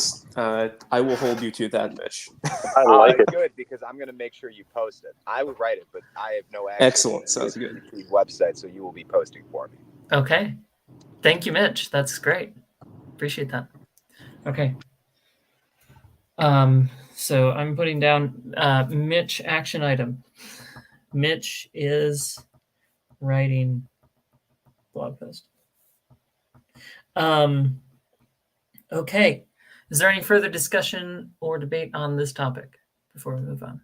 Speaker 3: hold you to that, Mitch.
Speaker 2: I like it.
Speaker 5: Good, because I'm going to make sure you post it. I would write it, but I have no access.
Speaker 3: Excellent. Sounds good.
Speaker 5: To the website, so you will be posting for me.
Speaker 1: Okay. Thank you, Mitch. That's great. Appreciate that. Okay. So I'm putting down Mitch action item. Mitch is writing blog post. Okay. Is there any further discussion or debate on this topic before we move on?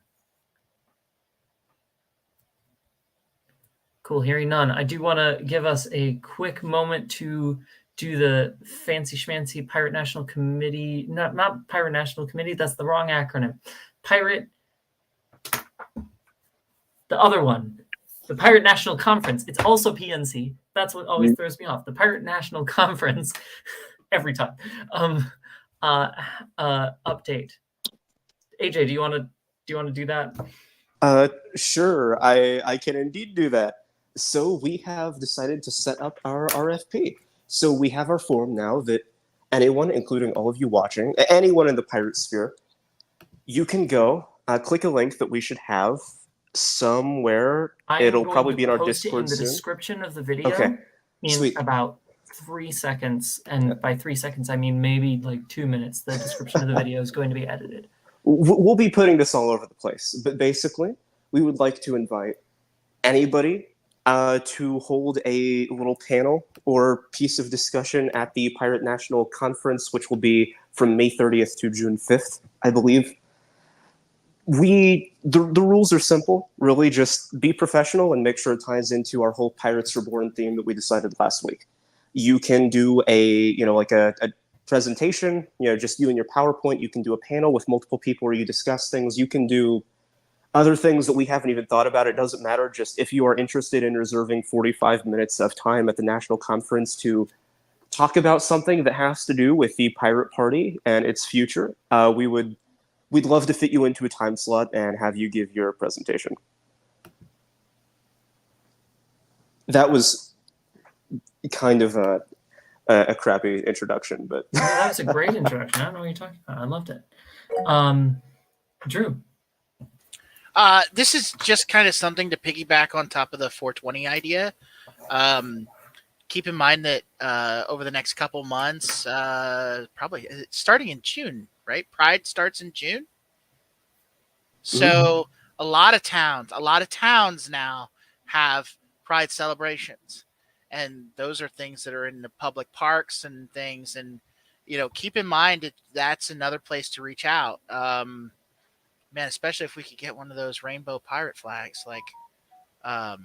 Speaker 1: Cool. Hearing none. I do want to give us a quick moment to do the fancy schmancy Pirate National Committee. Not Pirate National Committee. That's the wrong acronym. Pirate. The other one. The Pirate National Conference. It's also PNC. That's what always throws me off. The Pirate National Conference. Every time. Update. AJ, do you want to do that?
Speaker 3: Sure, I can indeed do that. So we have decided to set up our RFP. So we have our form now that anyone, including all of you watching, anyone in the pirate sphere, you can go click a link that we should have somewhere. It'll probably be in our Discord
Speaker 1: in the
Speaker 3: soon.
Speaker 1: Description of the video.
Speaker 3: Okay.
Speaker 1: In
Speaker 3: Sweet.
Speaker 1: About 3 seconds, and by 3 seconds I mean maybe like 2 minutes. The description of the video is going to be edited.
Speaker 3: We'll be putting this all over the place, but basically, we would like to invite anybody to hold a little panel or piece of discussion at the Pirate National Conference, which will be from May 30th to June 5th, I believe. The rules are simple, really. Just be professional and make sure it ties into our whole Pirates Reborn theme that we decided last week. You can do a presentation, just you and your PowerPoint. You can do a panel with multiple people where you discuss things. You can do other things that we haven't even thought about. It doesn't matter. Just if you are interested in reserving 45 minutes of time at the national conference to talk about something that has to do with the Pirate Party and its future, we'd love to fit you into a time slot and have you give your presentation. That was kind of a crappy introduction, but
Speaker 1: Yeah, that was a great introduction. I don't know what you're talking about. I loved it. Drew.
Speaker 4: This is just kind of something to piggyback on top of the 420 idea. Keep in mind that over the next couple months, probably starting in June, right? Pride starts in June. So a lot of towns now have pride celebrations, and those are things that are in the public parks and things. And keep in mind that that's another place to reach out. Man, especially if we could get one of those rainbow pirate flags, like
Speaker 3: Yeah.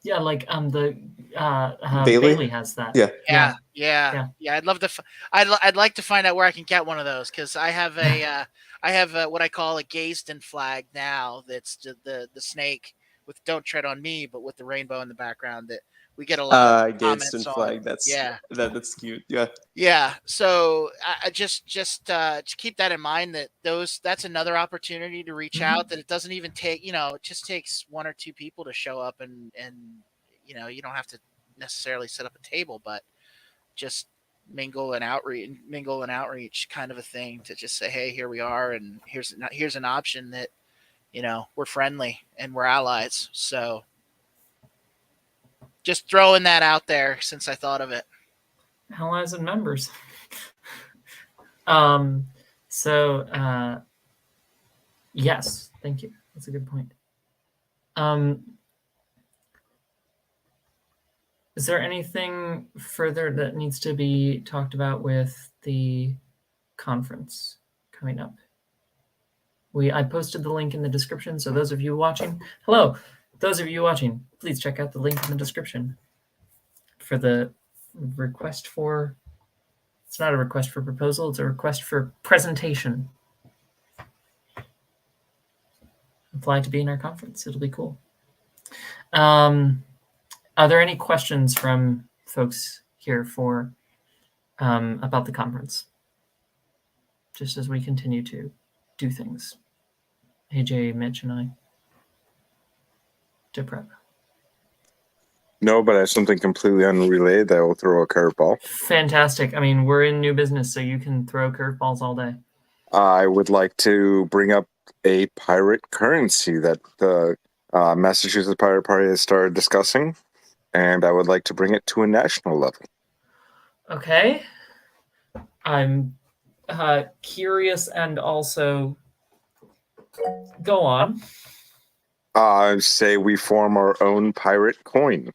Speaker 1: Yeah, like the
Speaker 3: Bailey?
Speaker 1: Bailey has that.
Speaker 4: Yeah. I'd love to. I'd like to find out where I can get one of those, because I have a what I call a Gaysden flag now. That's the snake with "Don't tread on me," but with the rainbow in the background. That we get a lot of comments
Speaker 3: Gadsden
Speaker 4: on.
Speaker 3: flag. That's cute. Yeah.
Speaker 4: Yeah. So I just keep that in mind, that that's another opportunity to reach out, that it doesn't even take, it just takes one or two people to show up, and you don't have to necessarily set up a table, but just mingle and outreach kind of a thing, to just say, hey, here we are, and here's an option that, we're friendly and we're allies. So just throwing that out there since I thought of it.
Speaker 1: Allies and members. Yes, thank you. That's a good point. Is there anything further that needs to be talked about with the conference coming up? I posted the link in the description, so those of you watching, hello, those of you watching, please check out the link in the description for the request for, it's not a request for proposal, it's a request for presentation. Apply to be in our conference. It'll be cool. Are there any questions from folks here for about the conference? Just as we continue to do things. AJ, Mitch, and I to prep.
Speaker 2: No, but I have something completely unrelated that will throw a curveball.
Speaker 1: Fantastic. I mean, we're in new business, so you can throw curveballs all day.
Speaker 2: I would like to bring up a pirate currency that the Massachusetts Pirate Party has started discussing, and I would like to bring it to a national level.
Speaker 1: Okay. I'm curious, and also go on.
Speaker 2: Say we form our own pirate coin.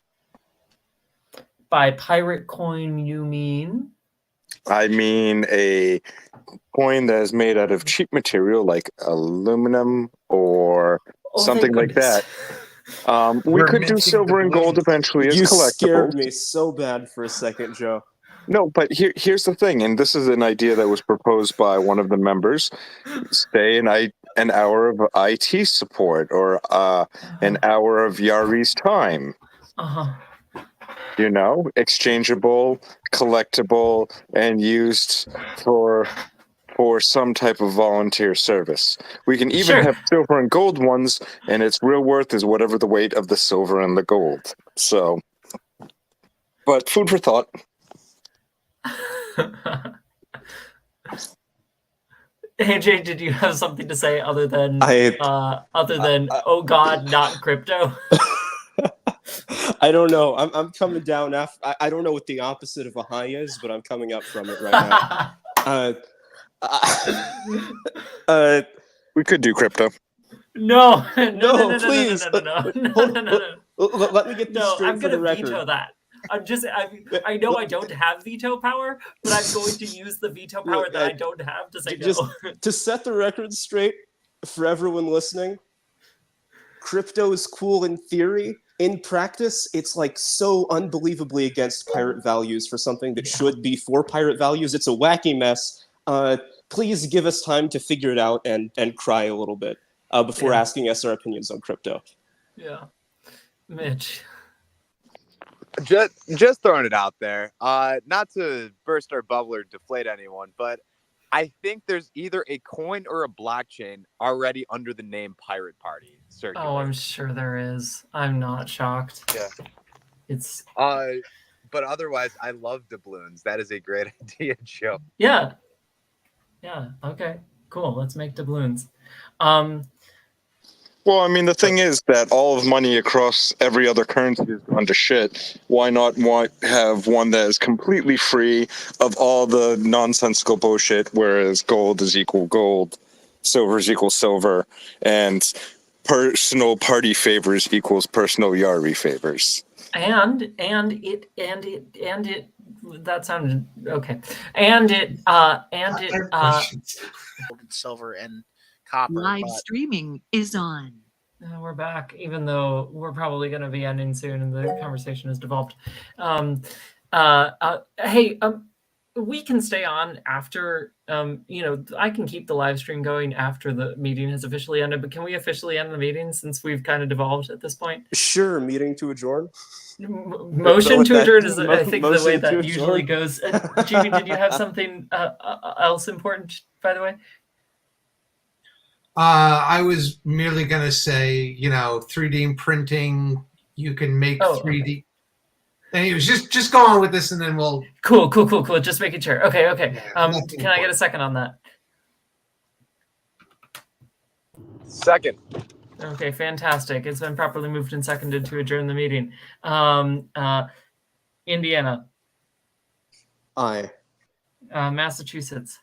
Speaker 1: By pirate coin, you mean?
Speaker 2: I mean a coin that is made out of cheap material like aluminum or something like that. We could do silver and gold eventually as collectibles.
Speaker 3: You scared me so bad for a second, Joe.
Speaker 2: No, but here's the thing, and this is an idea that was proposed by one of the members. Say an hour of IT support, or an hour of Yari's time. Exchangeable, collectible, and used for some type of volunteer service. We can even have silver and gold ones, and its real worth is whatever the weight of the silver and the gold. So, but food for thought.
Speaker 1: AJ, did you have something to say other than oh God, not crypto?
Speaker 3: I don't know. I'm coming down after. I don't know what the opposite of a high is, but I'm coming up from it right now.
Speaker 2: We could do crypto.
Speaker 1: No,
Speaker 3: please.
Speaker 1: No.
Speaker 3: Let me get this straight for the record.
Speaker 1: I'm gonna veto that. I know I don't have veto power, but I'm going to use the veto power that I don't have to say no.
Speaker 3: To set the record straight for everyone listening, crypto is cool in theory. In practice, it's like so unbelievably against pirate values for something that should be for pirate values. It's a wacky mess. Please give us time to figure it out and cry a little bit before asking us our opinions on crypto.
Speaker 1: Yeah. Mitch.
Speaker 5: Just throwing it out there, not to burst our bubble or deflate anyone, but I think there's either a coin or a blockchain already under the name Pirate Party circulating.
Speaker 1: Oh, I'm sure there is. I'm not shocked.
Speaker 5: Yeah.
Speaker 1: It's
Speaker 5: but otherwise I love doubloons. That is a great idea, Joe.
Speaker 1: Yeah. Okay. Cool. Let's make doubloons.
Speaker 2: Well, I mean, the thing is that all of money across every other currency is gone to shit. Why not have one that is completely free of all the nonsensical bullshit, whereas gold is equal gold, silver is equal silver, and personal party favors equals personal Yari favors.
Speaker 1: And it that sounded okay. And it
Speaker 7: I have questions.
Speaker 4: Gold and silver and copper.
Speaker 8: Live
Speaker 4: but-
Speaker 8: streaming is on.
Speaker 1: we're back, even though we're probably going to be ending soon and the conversation has devolved. Hey, we can stay on after, I can keep the live stream going after the meeting has officially ended, but can we officially end the meeting since we've kind of devolved at this point?
Speaker 3: Sure, meeting to adjourn.
Speaker 1: Motion to adjourn is, I think, the way
Speaker 3: Motion
Speaker 1: that
Speaker 3: to
Speaker 1: usually
Speaker 3: adjourn.
Speaker 1: goes. Jimmy, did you have something else important, by the way?
Speaker 7: I was merely going to say, 3D printing, you can make
Speaker 1: Oh,
Speaker 7: 3D. Anyways, just go on with this and then we'll.
Speaker 1: Cool. Just making sure. Okay.
Speaker 7: Yeah, nothing
Speaker 1: Can I get a second on that?
Speaker 5: Second.
Speaker 1: Okay, fantastic. It's been properly moved and seconded to adjourn the meeting. Indiana,
Speaker 3: Aye.
Speaker 1: Massachusetts,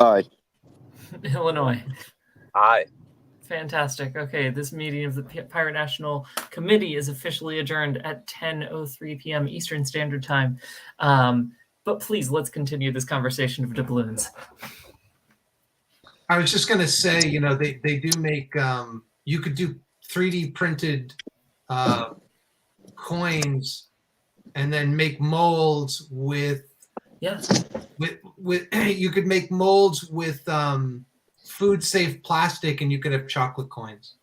Speaker 2: Aye.
Speaker 1: Illinois.
Speaker 5: Aye.
Speaker 1: Fantastic. Okay, this meeting of the Pirate National Committee is officially adjourned at 10:03 p.m. Eastern Standard Time. But please, let's continue this conversation of doubloons.
Speaker 7: I was just going to say, they do make, you could do 3D printed coins and then make molds with you could make molds with food safe plastic and you could have chocolate coins.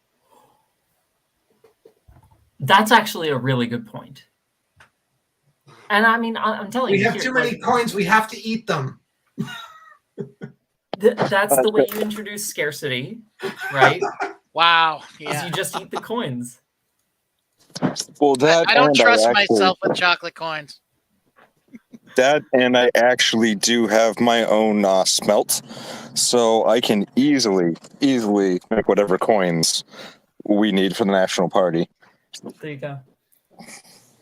Speaker 1: That's actually a really good point. And I mean, I'm telling you,
Speaker 7: We have too many coins, we have to eat them.
Speaker 1: That's the way you introduce scarcity, right?
Speaker 4: Wow.
Speaker 1: Is
Speaker 4: Yeah.
Speaker 1: you just eat the coins.
Speaker 2: Well, that
Speaker 4: I don't
Speaker 2: and
Speaker 4: trust
Speaker 2: actually-
Speaker 4: myself with chocolate coins.
Speaker 2: That and I actually do have my own smelt, so I can easily make whatever coins we need for the national party.
Speaker 1: There you go.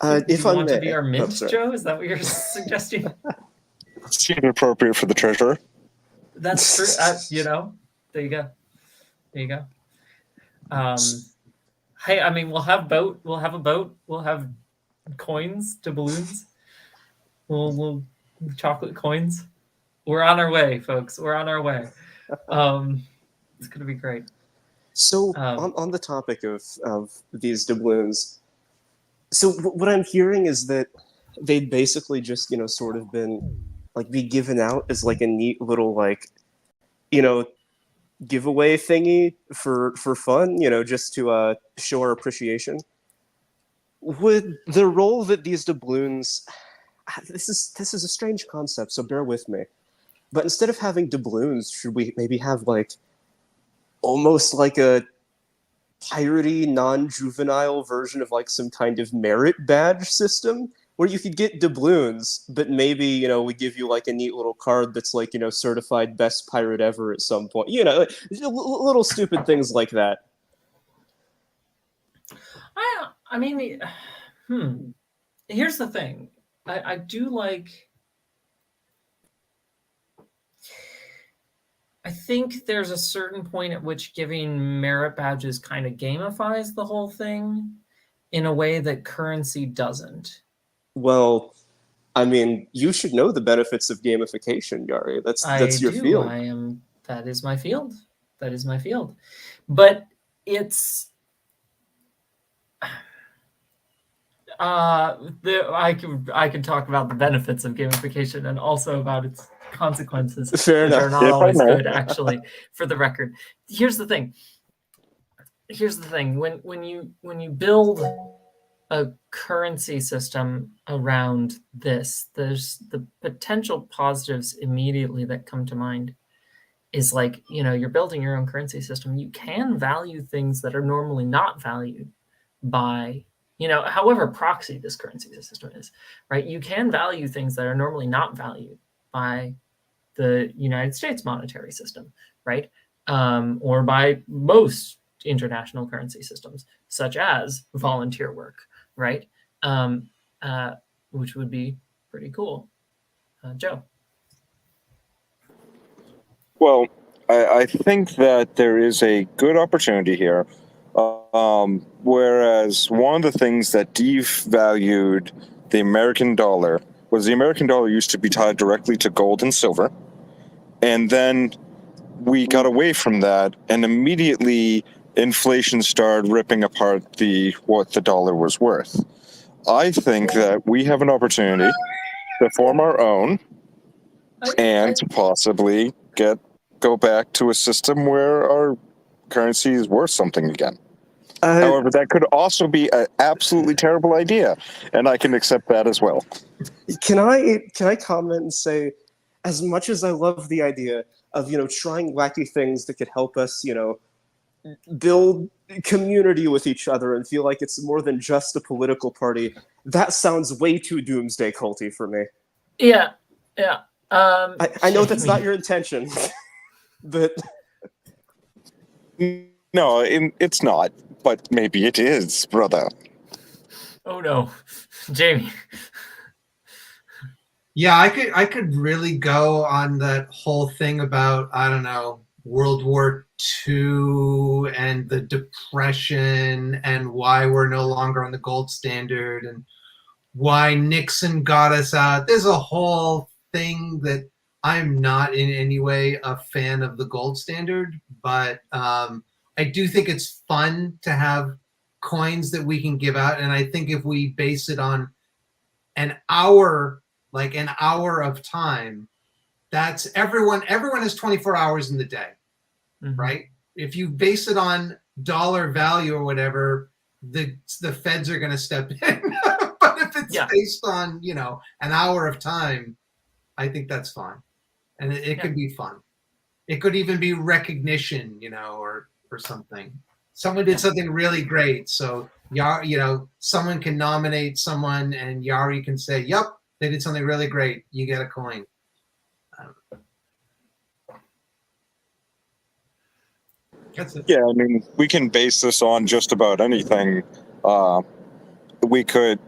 Speaker 3: If
Speaker 1: you
Speaker 3: I
Speaker 1: want
Speaker 3: may,
Speaker 1: to be our mint,
Speaker 3: sorry.
Speaker 1: Joe? Is that what you're suggesting?
Speaker 2: Seems appropriate for the treasurer.
Speaker 1: That's true. There you go. There you go. Hey, I mean, we'll have a boat. We'll have coins, doubloons. We'll chocolate coins. We're on our way, folks. We're on our way. It's gonna be great.
Speaker 3: So on the topic of these doubloons, so what I'm hearing is that they'd basically just sort of been be given out as a neat little giveaway thingy for fun, just to show our appreciation. Would the role that these doubloons, this is a strange concept, so bear with me. But instead of having doubloons, should we maybe have almost a piratey, non-juvenile version of some kind of merit badge system where you could get doubloons, but maybe we give you a neat little card that's certified best pirate ever at some point. Little stupid things like that.
Speaker 1: I mean, here's the thing. I do I think there's a certain point at which giving merit badges kind of gamifies the whole thing in a way that currency doesn't.
Speaker 3: Well, I mean, you should know the benefits of gamification, Yari. That's your field.
Speaker 1: That is my field. But it's I could talk about the benefits of gamification and also about its consequences,
Speaker 3: Fair
Speaker 1: which
Speaker 3: enough.
Speaker 1: are not
Speaker 2: If I
Speaker 1: always
Speaker 2: may.
Speaker 1: good, actually, for the record. Here's the thing. When you build a currency system around this, there's the potential positives immediately that come to mind is you're building your own currency system. You can value things that are normally not valued by, however proxy this currency system is, right? You can value things that are normally not valued by the United States monetary system, right? Or by most international currency systems, such as volunteer work, right? Which would be pretty cool. Joe.
Speaker 2: Well, I think that there is a good opportunity here. Whereas one of the things that devalued the American dollar was the American dollar used to be tied directly to gold and silver. And then we got away from that, and immediately inflation started ripping apart what the dollar was worth. I think that we have an opportunity to form our own and possibly go back to a system where our currency is worth something again. However, that could also be an absolutely terrible idea, and I can accept that as well.
Speaker 3: Can I comment and say, as much as I love the idea of trying wacky things that could help us build community with each other and feel like it's more than just a political party, that sounds way too doomsday culty for me.
Speaker 1: Yeah.
Speaker 3: I know that's not your intention, but
Speaker 2: no, it's not. But maybe it is, brother.
Speaker 1: Oh no, Jamie.
Speaker 7: Yeah, I could really go on that whole thing about, I don't know, World War II and the Depression and why we're no longer on the gold standard and why Nixon got us out. There's a whole thing that I'm not in any way a fan of the gold standard, but I do think it's fun to have coins that we can give out. And I think if we base it on an hour of time, that's everyone has 24 hours in the day, right? If you base it on dollar value or whatever, the feds are going to step in. But if it's based on, an hour of time, I think that's fine. And it could be fun. It could even be recognition, or something. Someone did something really great. So, someone can nominate someone and Yari can say, yep, they did something really great. You get a coin. That's it.
Speaker 2: Yeah, I mean, we can base this on just about anything. We could,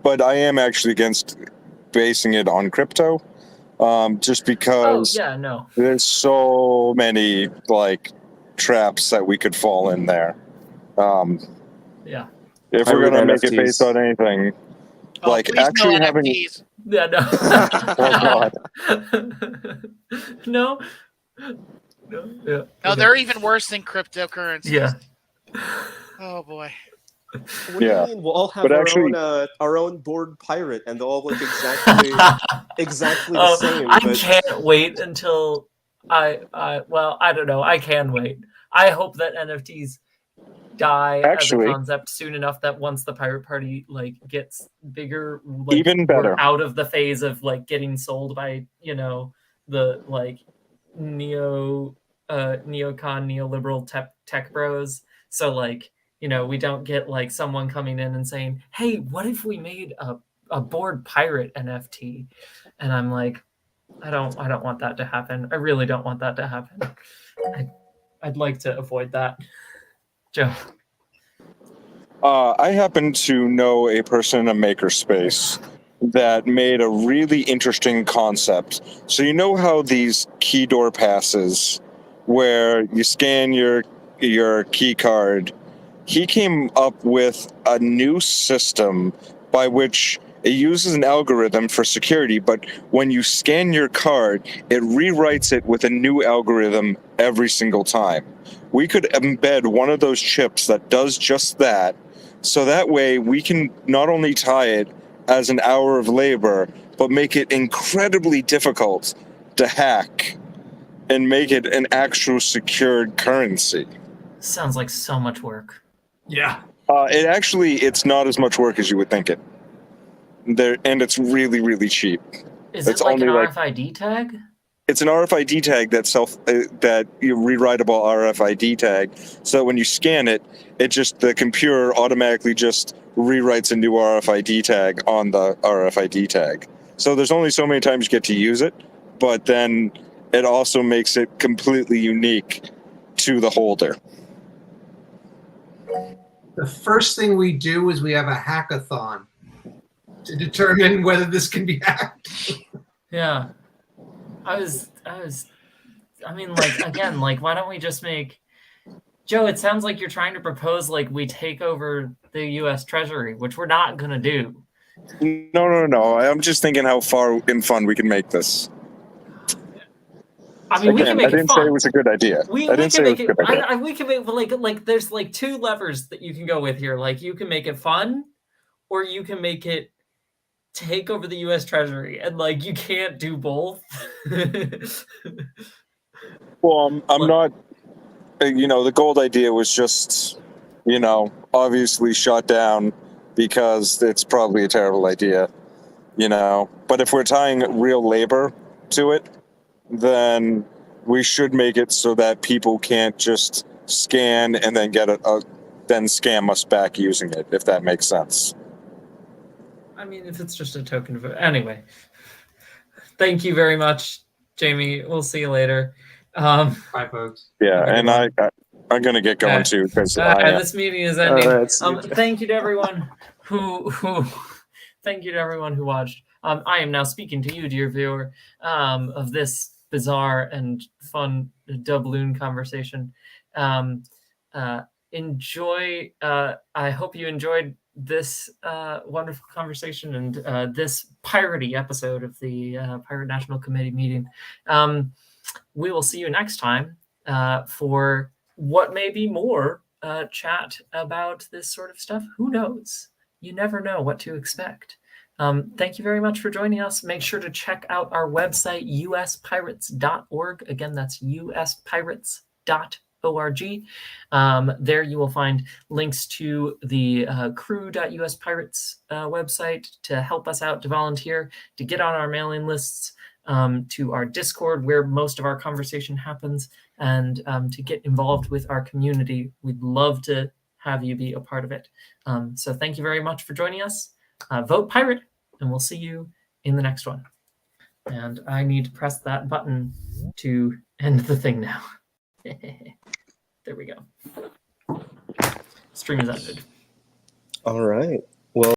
Speaker 2: but I am actually against basing it on crypto, just because there's so many, traps that we could fall in there. If we're gonna make it based on anything, actually having
Speaker 4: NFTs.
Speaker 1: Yeah, no.
Speaker 2: Oh God.
Speaker 1: No. Yeah.
Speaker 4: No, they're even worse than cryptocurrencies.
Speaker 1: Yeah.
Speaker 4: Oh boy.
Speaker 3: What do you mean? We'll all have our own board pirate, and they'll all look exactly the same.
Speaker 1: I can't wait until I don't know. I can wait. I hope that NFTs die as a concept soon enough that once the pirate party gets bigger,
Speaker 2: even better,
Speaker 1: we're out of the phase of getting sold by the neocon neoliberal tech bros. So we don't get someone coming in and saying, hey, what if we made a board pirate NFT? And I'm like, I don't want that to happen. I really don't want that to happen. I'd like to avoid that. Joe.
Speaker 2: I happen to know a person in a makerspace that made a really interesting concept. So you know how these key door passes, where you scan your key card, he came up with a new system by which it uses an algorithm for security, but when you scan your card, it rewrites it with a new algorithm every single time. We could embed one of those chips that does just that, so that way we can not only tie it as an hour of labor, but make it incredibly difficult to hack and make it an actual secured currency.
Speaker 1: Sounds like so much work.
Speaker 7: Yeah.
Speaker 2: It's not as much work as you would think it. And it's really, really cheap.
Speaker 1: Is it like an RFID tag?
Speaker 2: It's an RFID tag that you rewritable RFID tag. So when you scan it, the computer automatically just rewrites a new RFID tag on the RFID tag. So there's only so many times you get to use it, but then it also makes it completely unique to the holder.
Speaker 7: The first thing we do is we have a hackathon to determine whether this can be hacked.
Speaker 1: Yeah. I was I mean, like, again, like, why don't we just make Joe? It sounds like you're trying to propose like we take over the U.S. Treasury, which we're not gonna do.
Speaker 2: No. I'm just thinking how far in fun we can make this.
Speaker 1: I mean, we can
Speaker 2: Again,
Speaker 1: make
Speaker 2: I didn't
Speaker 1: it fun.
Speaker 2: say it was a good idea.
Speaker 1: We
Speaker 2: I didn't say
Speaker 1: can
Speaker 2: it
Speaker 1: make
Speaker 2: was a
Speaker 1: it.
Speaker 2: good idea.
Speaker 1: We can make like there's like two levers that you can go with here. Like you can make it fun, or you can make it take over the U.S. Treasury, and like you can't do both.
Speaker 2: Well, I'm not. The gold idea was just, obviously shot down because it's probably a terrible idea. But if we're tying real labor to it, then we should make it so that people can't just scan and then then scam us back using it, if that makes sense.
Speaker 1: I mean, if it's just a token of it. Anyway, thank you very much, Jamie. We'll see you later.
Speaker 7: Bye, folks.
Speaker 2: Yeah,
Speaker 1: Have a good
Speaker 2: and I'm going to get going too because
Speaker 1: this meeting is ending.
Speaker 3: All right, see you.
Speaker 1: Thank you to everyone who thank you to everyone who watched. I am now speaking to you, dear viewer, of this bizarre and fun doubloon conversation. Enjoy. I hope you enjoyed this wonderful conversation and this piratey episode of the Pirate National Committee meeting. We will see you next time for what may be more chat about this sort of stuff. Who knows? You never know what to expect. Thank you very much for joining us. Make sure to check out our website, uspirates.org. Again, that's uspirates.org. There you will find links to the crew.uspirates website to help us out, to volunteer, to get on our mailing lists, to our Discord where most of our conversation happens, and to get involved with our community. We'd love to have you be a part of it. So thank you very much for joining us. Vote pirate, and we'll see you in the next one. And I need to press that button to end the thing now. There we go. Stream is ended.
Speaker 3: All right.